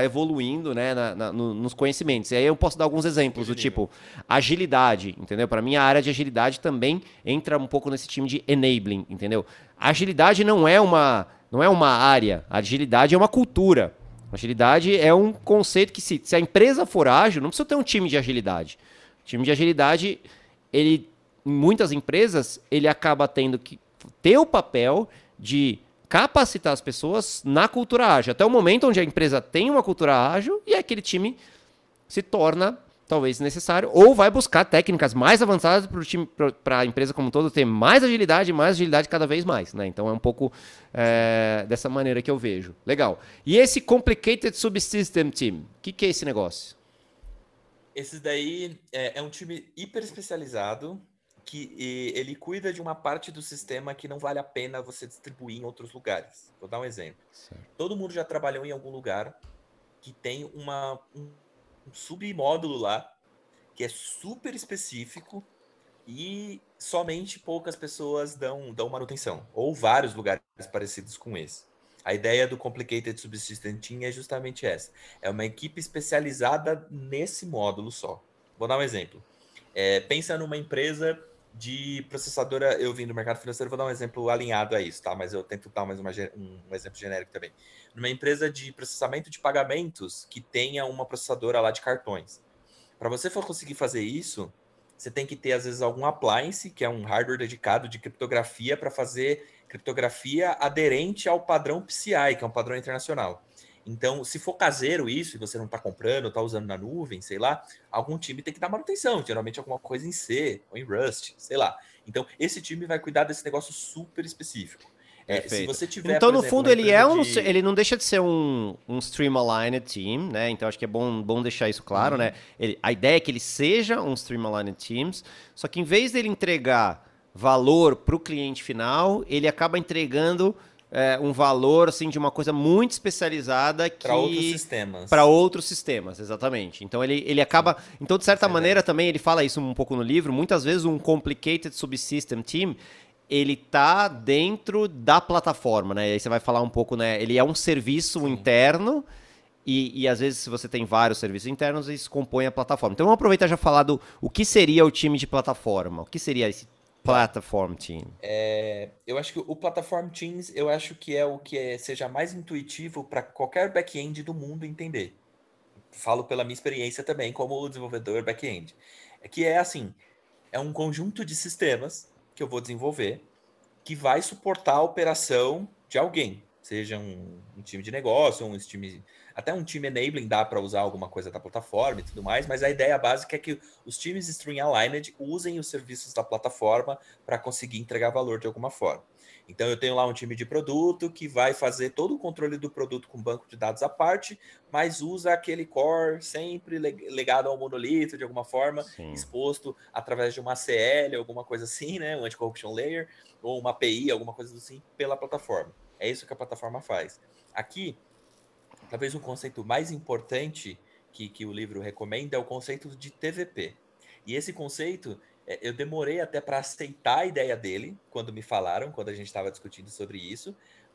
evoluindo, né, nos conhecimentos. E aí eu posso dar alguns exemplos De do nível. tipo agilidade, entendeu? Para mim a área de agilidade também entra um pouco nesse time de enabling, entendeu? Agilidade não é uma área, agilidade é uma cultura. Agilidade é um conceito que se a empresa for ágil, não precisa ter um time de agilidade. O time de agilidade, ele em muitas empresas, ele acaba tendo que ter o papel de capacitar as pessoas na cultura ágil. Até o momento onde a empresa tem uma cultura ágil e aquele time se torna talvez necessário, ou vai buscar técnicas mais avançadas para a empresa como um todo ter mais agilidade cada vez mais, né? Então é um pouco Sim. dessa maneira que eu vejo. Legal. E esse Complicated Subsystem Team, o que é esse negócio? Esse daí é um time hiper especializado que ele cuida de uma parte do sistema que não vale a pena você distribuir em outros lugares. Vou dar um exemplo. Certo. Todo mundo já trabalhou em algum lugar que tem um submódulo lá que é super específico e somente poucas pessoas dão manutenção, ou vários lugares parecidos com esse. A ideia do Complicated Subsystem Team é justamente essa. É uma equipe especializada nesse módulo só. Vou dar um exemplo. Pensa numa empresa de processadora, eu vim do mercado financeiro, vou dar um exemplo alinhado a isso, tá? Mas eu tento dar mais um exemplo genérico também. Numa empresa de processamento de pagamentos que tenha uma processadora lá de cartões. Para você conseguir fazer isso, você tem que ter, às vezes, algum appliance, que é um hardware dedicado de criptografia, para fazer criptografia aderente ao padrão PCI, que é um padrão internacional. Então, se for caseiro isso, e você não está comprando, está usando na nuvem, sei lá, algum time tem que dar manutenção, geralmente alguma coisa em C ou em Rust, sei lá. Então, esse time vai cuidar desse negócio super específico. Se Perfeito. você tiver, Então, por no exemplo, fundo, uma ele empresa ele não deixa de ser um stream-aligned team, né? Então, acho que é bom deixar isso claro, né? A ideia é que ele seja um stream-aligned teams, só que em vez dele entregar valor para o cliente final, ele acaba entregando um valor assim de uma coisa muito especializada para outros que sistemas. para outros sistemas, exatamente. Então ele acaba, então de certa Essa é a maneira ideia. também ele fala isso um pouco no livro, muitas vezes um complicated subsystem team ele tá dentro da plataforma, né? E aí você vai falar um pouco, né? Ele é um serviço interno e às vezes se você tem vários serviços internos, isso compõe a plataforma. Então vamos aproveitar e já falar do o que seria o time de plataforma. O que seria esse platform team? Eu acho que o Platform Teams, eu acho que é o que seja mais intuitivo para qualquer back-end do mundo entender. Falo pela minha experiência também como desenvolvedor back-end. É que é assim, é um conjunto de sistemas que eu vou desenvolver que vai suportar a operação de alguém, seja um time de negócio, até um time enabling dá para usar alguma coisa da plataforma e tudo mais, mas a ideia básica é que os times String Aligned usem os serviços da plataforma para conseguir entregar valor de alguma forma. Então eu tenho lá um time de produto que vai fazer todo o controle do produto com banco de dados à parte, mas usa aquele core sempre legado ao monolito de alguma forma, Sim. exposto através de uma ACL, alguma coisa assim, né, um anti-corruption layer, ou uma API, alguma coisa assim, pela plataforma. É isso que a plataforma faz. Aqui, talvez um conceito mais importante que o livro recomenda é o conceito de TVP. E esse conceito, eu demorei até para aceitar a ideia dele, quando me falaram, quando a gente estava discutindo sobre isso,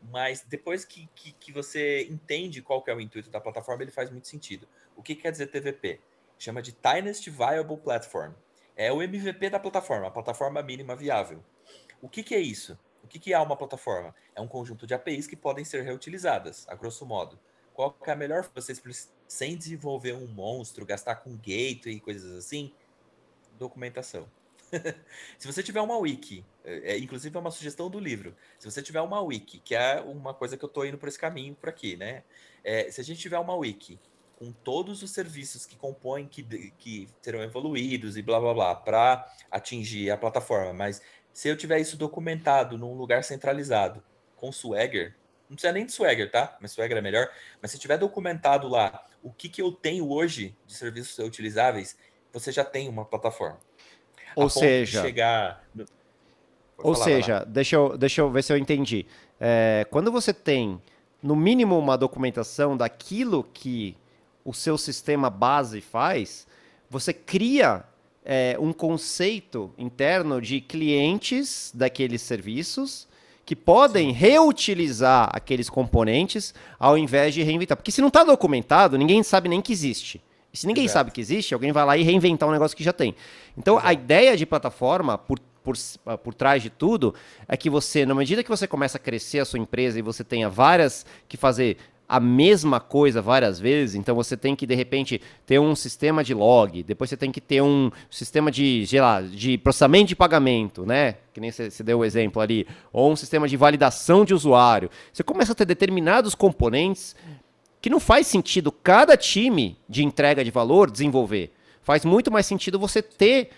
mas depois que você entende qual que é o intuito da plataforma, ele faz muito sentido. O que quer dizer TVP? Chama de Tiniest Viable Platform. É o MVP da plataforma, a plataforma mínima viável. O que é isso? O que é uma plataforma? É um conjunto de APIs que podem ser reutilizadas, a grosso modo. Qual que é a melhor forma vocês sem desenvolver um monstro, gastar com gateway e coisas assim? Documentação. Se você tiver uma wiki, inclusive é uma sugestão do livro, se você tiver uma wiki, que é uma coisa que eu estou indo por esse caminho por aqui, né? Se a gente tiver uma wiki com todos os serviços que compõem, que serão evoluídos e blá blá blá, para atingir a plataforma, mas se eu tiver isso documentado num lugar centralizado, com Swagger, não precisa nem de Swagger, tá? Mas Swagger é melhor. Mas se tiver documentado lá o que eu tenho hoje de serviços utilizáveis, você já tem uma plataforma. Ou A ponto de seja, chegar... Pode falar, vai lá. deixa eu ver se eu entendi. Quando você tem, no mínimo, uma documentação daquilo que o seu sistema base faz, você cria um conceito interno de clientes daqueles serviços que podem reutilizar aqueles componentes ao invés de reinventar. Porque se não está documentado, ninguém sabe nem que existe. E se ninguém sabe que existe, alguém vai lá e reinventar um negócio que já tem. Então, a ideia de plataforma, por trás de tudo, é que você, na medida que você começa a crescer a sua empresa e você tenha várias que fazer a mesma coisa várias vezes, então você tem que, de repente, ter um sistema de log, depois você tem que ter um sistema de, sei lá, de processamento de pagamento, né? Que nem você deu o exemplo ali, ou um sistema de validação de usuário. Você começa a ter determinados componentes que não faz sentido cada time de entrega de valor desenvolver. Faz muito mais sentido você ter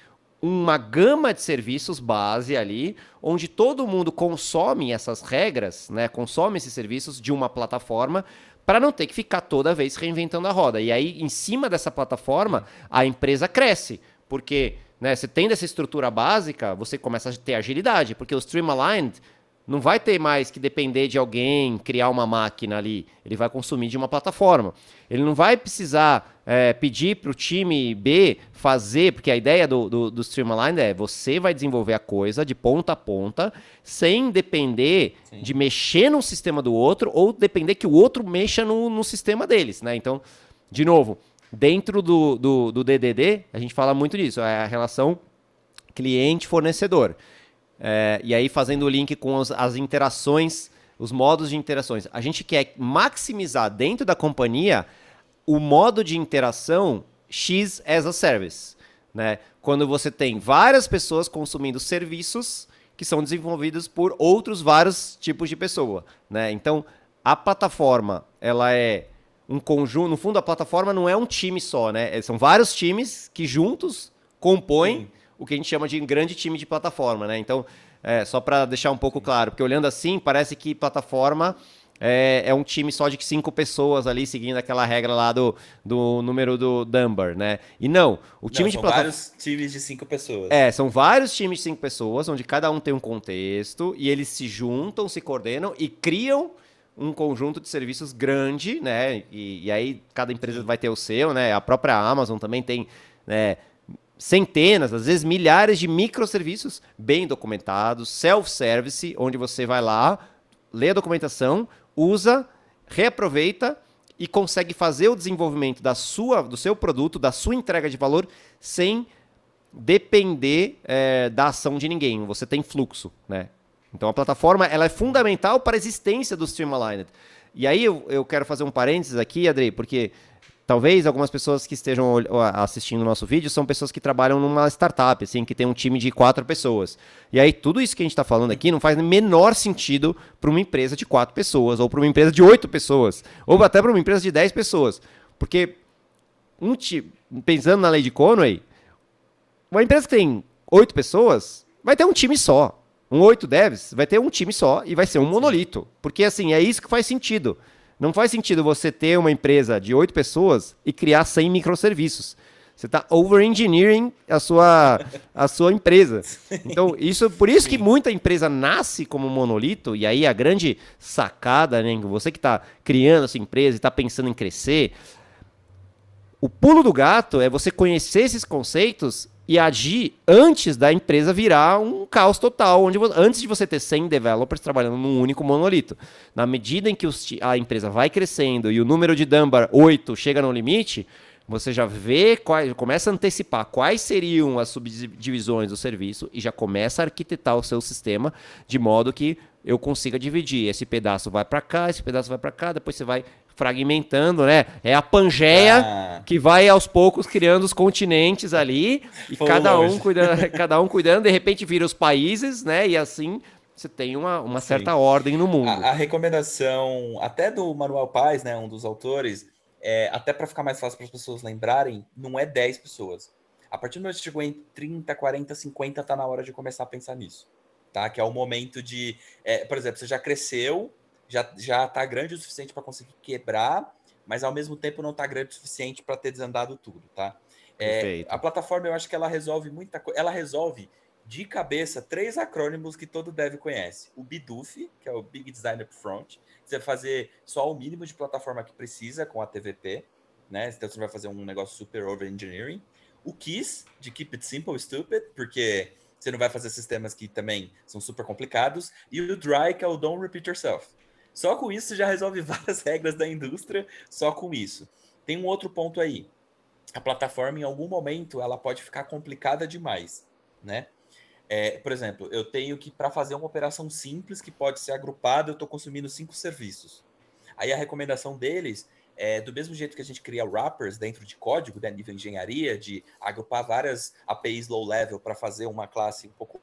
uma gama de serviços base ali, onde todo mundo consome essas regras, né, consome esses serviços de uma plataforma, para não ter que ficar toda vez reinventando a roda. E aí, em cima dessa plataforma, a empresa cresce, porque, né, você tendo essa estrutura básica, você começa a ter agilidade, porque o Streamlined não vai ter mais que depender de alguém criar uma máquina ali. Ele vai consumir de uma plataforma. Ele não vai precisar pedir para o time B fazer, porque a ideia do Streamline é você vai desenvolver a coisa de ponta a ponta, sem depender de mexer no sistema do outro ou depender que o outro mexa no sistema deles, né? Então, de novo, dentro do DDD, a gente fala muito disso, é a relação cliente-fornecedor. E aí fazendo o link com as interações, os modos de interações. A gente quer maximizar dentro da companhia o modo de interação X as a Service, né? Quando você tem várias pessoas consumindo serviços que são desenvolvidos por outros vários tipos de pessoa, né? Então, a plataforma, ela é um conjunto, no fundo a plataforma não é um time só, né? São vários times que juntos compõem Sim. o que a gente chama de um grande time de plataforma, né? Então, só para deixar um pouco claro, porque olhando assim, parece que plataforma é um time só de 5 pessoas ali, seguindo aquela regra lá do número do Dunbar, né? E não, o Não, time de são plataforma... vários times de 5 pessoas. São vários times de 5 pessoas, onde cada um tem um contexto, e eles se juntam, se coordenam e criam um conjunto de serviços grande, né? E aí cada empresa Sim. vai ter o seu, né? A própria Amazon também tem, né, centenas, às vezes milhares de microserviços bem documentados, self-service, onde você vai lá, lê a documentação, usa, reaproveita e consegue fazer o desenvolvimento do seu produto, da sua entrega de valor, sem depender da ação de ninguém. Você tem fluxo, né? Então a plataforma ela é fundamental para a existência do Streamlined. E aí eu quero fazer um parênteses aqui, Adri, porque talvez algumas pessoas que estejam assistindo o nosso vídeo são pessoas que trabalham numa startup, assim, que tem um time de 4 pessoas. E aí tudo isso que a gente está falando aqui não faz o menor sentido para uma empresa de 4 pessoas, ou para uma empresa de 8 pessoas, ou até para uma empresa de 10 pessoas. Porque, pensando na lei de Conway, uma empresa que tem 8 pessoas vai ter um time só. 8 devs vai ter um time só e vai ser um monolito. Porque, assim, é isso que faz sentido. Não faz sentido você ter uma empresa de 8 pessoas e criar 100 microserviços. Você está over-engineering a sua empresa. Então, por isso que muita empresa nasce como monolito, e aí a grande sacada, né, você que está criando a sua empresa e está pensando em crescer, o pulo do gato é você conhecer esses conceitos e agir antes da empresa virar um caos total, antes de você ter 100 developers trabalhando num único monolito. Na medida em que a empresa vai crescendo e o número de Dunbar 8 chega no limite, você já começa a antecipar quais seriam as subdivisões do serviço e já começa a arquitetar o seu sistema de modo que eu consiga dividir. Esse pedaço vai para cá, esse pedaço vai para cá, depois você vai fragmentando, né? É a Pangeia que vai aos poucos criando os continentes ali e cada um cuidando, de repente vira os países, né? E assim você tem uma certa ordem no mundo. A recomendação até do Manuel Paz, né, um dos autores, até para ficar mais fácil para as pessoas lembrarem, não é 10 pessoas. A partir do momento que chegou em 30, 40, 50, tá na hora de começar a pensar nisso. Tá? Que é o momento de... por exemplo, você já cresceu, já tá grande o suficiente para conseguir quebrar, mas ao mesmo tempo não tá grande o suficiente para ter desandado tudo, tá? A plataforma, eu acho que ela resolve muita coisa. Ela resolve de cabeça 3 acrônimos que todo dev conhece. O BDUF, que é o Big Design Upfront. Você vai fazer só o mínimo de plataforma que precisa com a TVP, né? Então você vai fazer um negócio super over engineering. O KISS, de Keep It Simple Stupid, porque você não vai fazer sistemas que também são super complicados. E o DRY, que é o Don't Repeat Yourself. Só com isso você já resolve várias regras da indústria, só com isso. Tem um outro ponto aí. A plataforma, em algum momento, ela pode ficar complicada demais, né? Por exemplo, eu tenho que, para fazer uma operação simples que pode ser agrupada, eu estou consumindo 5 serviços. Aí a recomendação deles do mesmo jeito que a gente cria wrappers dentro de código, né, nível engenharia, de agrupar várias APIs low-level para fazer uma classe um pouco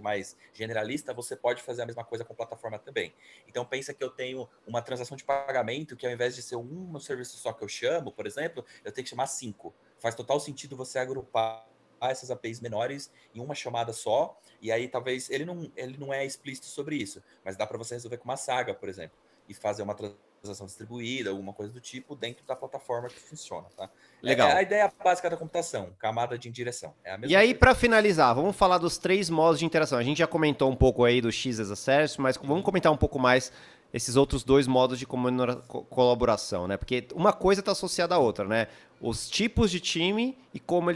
mais generalista, você pode fazer a mesma coisa com plataforma também. Então pensa que eu tenho uma transação de pagamento que ao invés de ser um serviço só que eu chamo, por exemplo, eu tenho que chamar 5. Faz total sentido você agrupar essas APIs menores em uma chamada só, e aí talvez ele não é explícito sobre isso, mas dá para você resolver com uma saga, por exemplo, e fazer uma transação distribuída, alguma coisa do tipo, dentro da plataforma que funciona, tá? Legal. A ideia básica da computação, camada de indireção. É a mesma E aí, coisa. para finalizar, vamos falar dos 3 modos de interação. A gente já comentou um pouco aí do X as a Service, mas vamos comentar um pouco mais esses outros 2 modos de colaboração, né? Porque uma coisa está associada à outra, né? Os tipos de time e como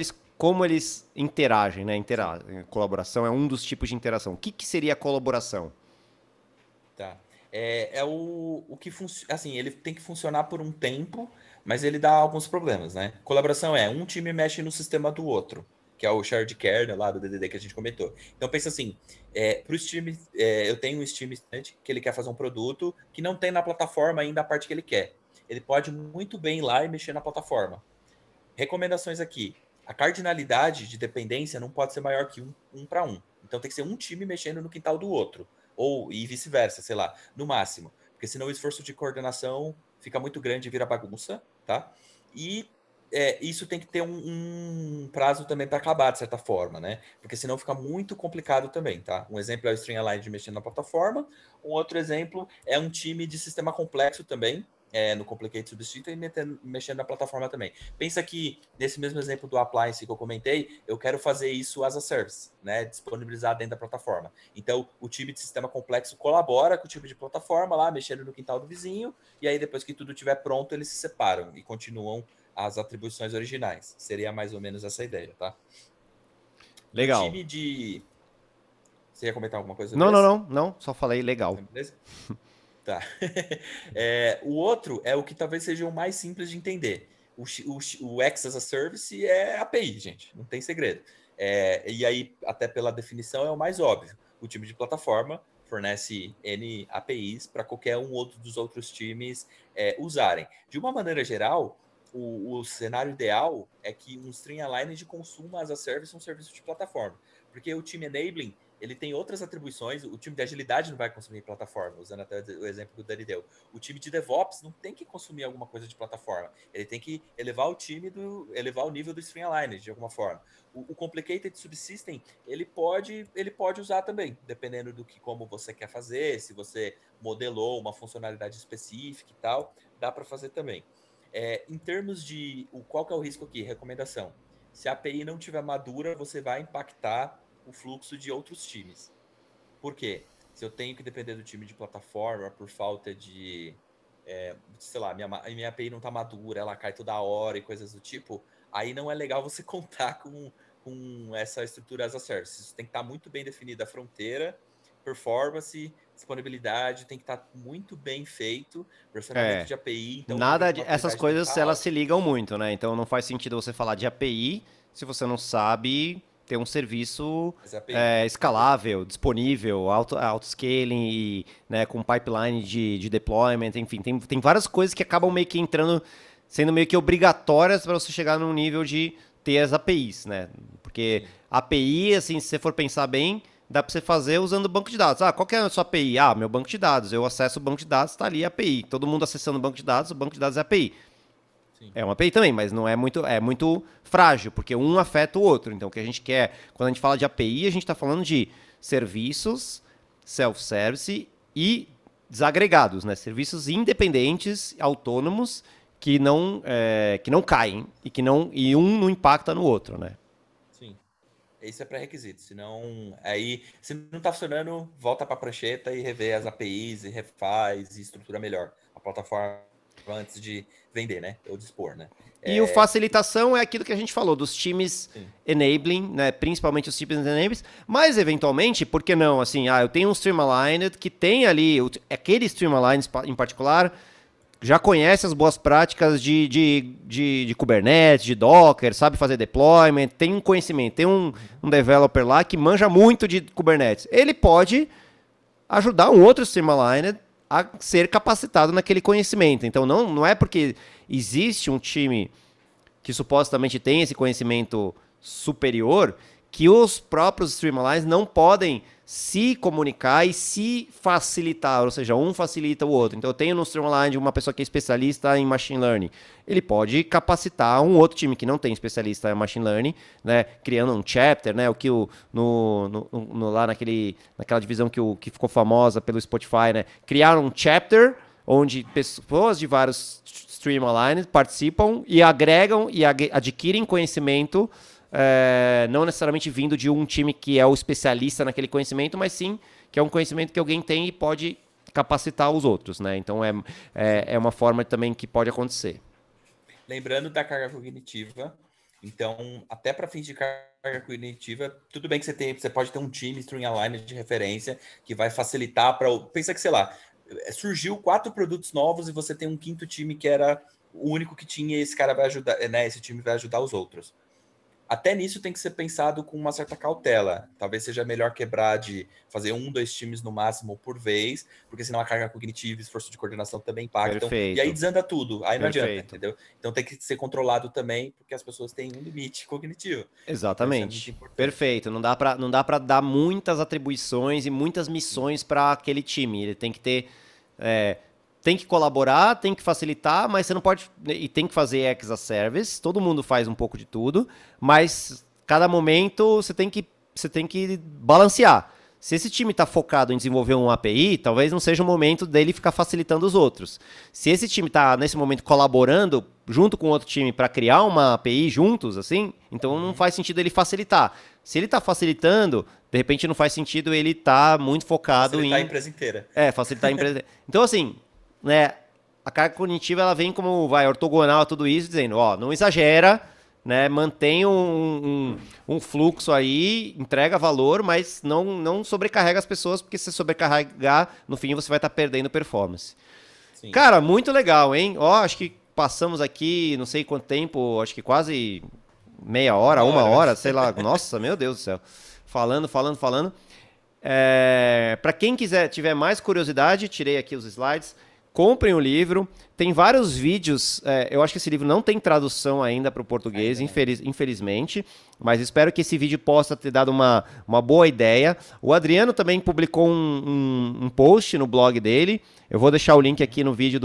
eles interagem, né? Colaboração é um dos tipos de interação. O que seria a colaboração? Tá. O que funciona. Assim, ele tem que funcionar por um tempo, mas ele dá alguns problemas, né? Colaboração um time mexe no sistema do outro, que é o shared kernel lá do DDD que a gente comentou. Então pensa assim, para os times, eu tenho um time que ele quer fazer um produto que não tem na plataforma ainda a parte que ele quer. Ele pode muito bem ir lá e mexer na plataforma. Recomendações aqui. A cardinalidade de dependência não pode ser maior que um para um. Então tem que ser um time mexendo no quintal do outro. Ou e vice-versa, sei lá, no máximo. Porque senão o esforço de coordenação fica muito grande e vira bagunça, tá? E isso tem que ter um prazo também para acabar, de certa forma, né? Porque senão fica muito complicado também, tá? Um exemplo é o String Align de mexendo na plataforma. Um outro exemplo é um time de sistema complexo também, no Complicate Substitute e mexendo na plataforma também. Pensa que, nesse mesmo exemplo do appliance que eu comentei, eu quero fazer isso as a service, né? Disponibilizar dentro da plataforma. Então, o time de sistema complexo colabora com o time de plataforma lá, mexendo no quintal do vizinho, e aí depois que tudo estiver pronto, eles se separam e continuam as atribuições originais. Seria mais ou menos essa ideia, tá? No Legal. time de... Você ia comentar alguma coisa sobre Não, não, esse? não, não, só falei legal. Beleza? Tá. O outro é o que talvez seja o mais simples de entender. O X as a Service é API, gente. Não tem segredo. E aí, até pela definição, é o mais óbvio. O time de plataforma fornece N APIs para qualquer um outro dos outros times usarem. De uma maneira geral, o cenário ideal é que um String Aligned consuma as a Service um serviço de plataforma. Porque o time Enabling ele tem outras atribuições. O time de agilidade não vai consumir plataforma, usando até o exemplo que o Dani deu. O time de DevOps não tem que consumir alguma coisa de plataforma. Ele tem que elevar elevar o nível do String Aligned de alguma forma. O Complicated Subsystem, ele pode usar também, dependendo do que como você quer fazer, se você modelou uma funcionalidade específica e tal, dá para fazer também. Em termos de qual que é o risco aqui? Recomendação. Se a API não tiver madura, você vai impactar o fluxo de outros times. Por quê? Se eu tenho que depender do time de plataforma por falta de, sei lá, minha API não está madura, ela cai toda hora e coisas do tipo, aí não é legal você contar com essa estrutura as a service. Isso tem que estar muito bem definida a fronteira, performance, disponibilidade, tem que estar muito bem feito, versionamento É, de API, então o nível nada de de, essas maturidade tem que coisas estar elas alto. se ligam muito, né? Então não faz sentido você falar de API se você não sabe ter um serviço Mas a API, escalável, disponível, auto-scaling, e, né, com pipeline de deployment, enfim, tem várias coisas que acabam meio que entrando, sendo meio que obrigatórias para você chegar num nível de ter as APIs, né? Porque sim, API, assim, se você for pensar bem, dá para você fazer usando o banco de dados. Ah, qual que é a sua API? Ah, meu banco de dados. Eu acesso o banco de dados, está ali a API. Todo mundo acessando o banco de dados é API. sim. É uma API também, mas não é muito frágil, porque um afeta o outro. Então, o que a gente quer, quando a gente fala de API, a gente está falando de serviços, self-service e desagregados, né? Serviços independentes, autônomos, que não caem e um não impacta no outro, né? Sim. Isso é pré-requisito, senão aí, se não está funcionando, volta para a prancheta e revê as APIs e refaz e estrutura melhor a plataforma antes de vender, né? Ou dispor, né? E o facilitação é aquilo que a gente falou, dos times Sim, enabling, né? Principalmente os times enabling, mas eventualmente, por que não? Assim, eu tenho um Streamlined que tem ali, aquele Streamlined em particular, já conhece as boas práticas de Kubernetes, de Docker, sabe fazer deployment, tem um conhecimento, tem um developer lá que manja muito de Kubernetes. Ele pode ajudar um outro Streamlined a ser capacitado naquele conhecimento. Então não é porque existe um time que supostamente tem esse conhecimento superior que os próprios Streamlines não podem se comunicar e se facilitar, ou seja, um facilita o outro. Então eu tenho no Streamline uma pessoa que é especialista em Machine Learning, ele pode capacitar um outro time que não tem especialista em Machine Learning, né, criando um chapter, né, o que lá naquela divisão que ficou famosa pelo Spotify, né, criar um chapter onde pessoas de vários Streamlines participam e agregam e adquirem conhecimento, não necessariamente vindo de um time que é o especialista naquele conhecimento, mas sim que é um conhecimento que alguém tem e pode capacitar os outros, né? Então é uma forma também que pode acontecer. lembrando da carga cognitiva. Então, até para fins de carga cognitiva, tudo bem que você pode ter um time String Aligned de referência que vai facilitar para. Pensa que, sei lá, surgiu 4 produtos novos e você tem um quinto time que era o único que tinha e esse cara vai ajudar, né? Esse time vai ajudar os outros. Até nisso tem que ser pensado com uma certa cautela. Talvez seja melhor quebrar de fazer 1, 2 times no máximo por vez, porque senão a carga cognitiva e esforço de coordenação também impactam. Perfeito. E aí desanda tudo. Aí não adianta, Perfeito. entendeu? Então tem que ser controlado também, porque as pessoas têm um limite cognitivo. Exatamente. Isso é muito importante. Perfeito. Não dá para dar muitas atribuições e muitas missões para aquele time. Ele tem que ter... tem que colaborar, tem que facilitar, mas você não pode... E tem que fazer X a service. Todo mundo faz um pouco de tudo, mas cada momento você tem que balancear. Se esse time está focado em desenvolver um API, talvez não seja o momento dele ficar facilitando os outros. Se esse time está, nesse momento, colaborando junto com outro time para criar uma API juntos, assim, então não faz sentido ele facilitar. Se ele está facilitando, de repente não faz sentido ele estar muito focado facilitar a empresa inteira. Facilitar a empresa. Então, assim, né, a carga cognitiva ela vem como ortogonal a tudo isso, dizendo, não exagera, né, mantém um fluxo aí, entrega valor, mas não sobrecarrega as pessoas, porque se sobrecarregar, no fim você vai estar perdendo performance. Sim. Cara, muito legal, hein? Acho que passamos aqui, não sei quanto tempo, acho que quase meia hora, uma hora, sei lá. Nossa, meu Deus do céu. Falando. Para quem tiver mais curiosidade, tirei aqui os slides. Comprem o livro. Tem vários vídeos. Eu acho que esse livro não tem tradução ainda para o português, infelizmente. Mas espero que esse vídeo possa ter dado uma boa ideia. O Adriano também publicou um post no blog dele. Eu vou deixar o link aqui no vídeo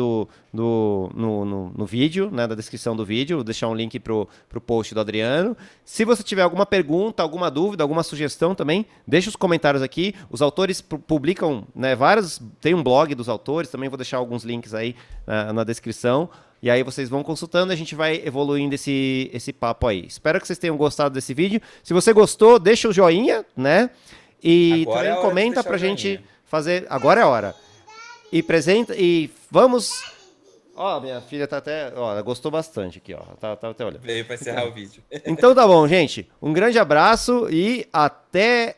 no vídeo, né, da descrição do vídeo. Vou deixar um link pro post do Adriano. Se você tiver alguma pergunta, alguma dúvida, alguma sugestão também, deixa os comentários aqui. Os autores publicam, né, tem um blog dos autores, também vou deixar alguns links aí na descrição. E aí vocês vão consultando e a gente vai evoluindo esse papo aí. Espero que vocês tenham gostado desse vídeo. Se você gostou, deixa o joinha, né? E agora também comenta pra gente fazer... Agora é a hora. E vamos... minha filha tá até... ela gostou bastante aqui, Tá até olhando. Veio pra encerrar o vídeo. Então tá bom, gente. Um grande abraço e até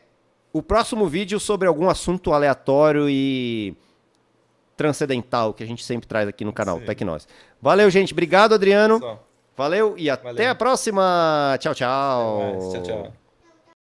o próximo vídeo sobre algum assunto aleatório e transcendental que a gente sempre traz aqui no canal Tecnós. Valeu, gente. Obrigado, Adriano. Valeu e até a próxima. Tchau, tchau. Tchau, tchau.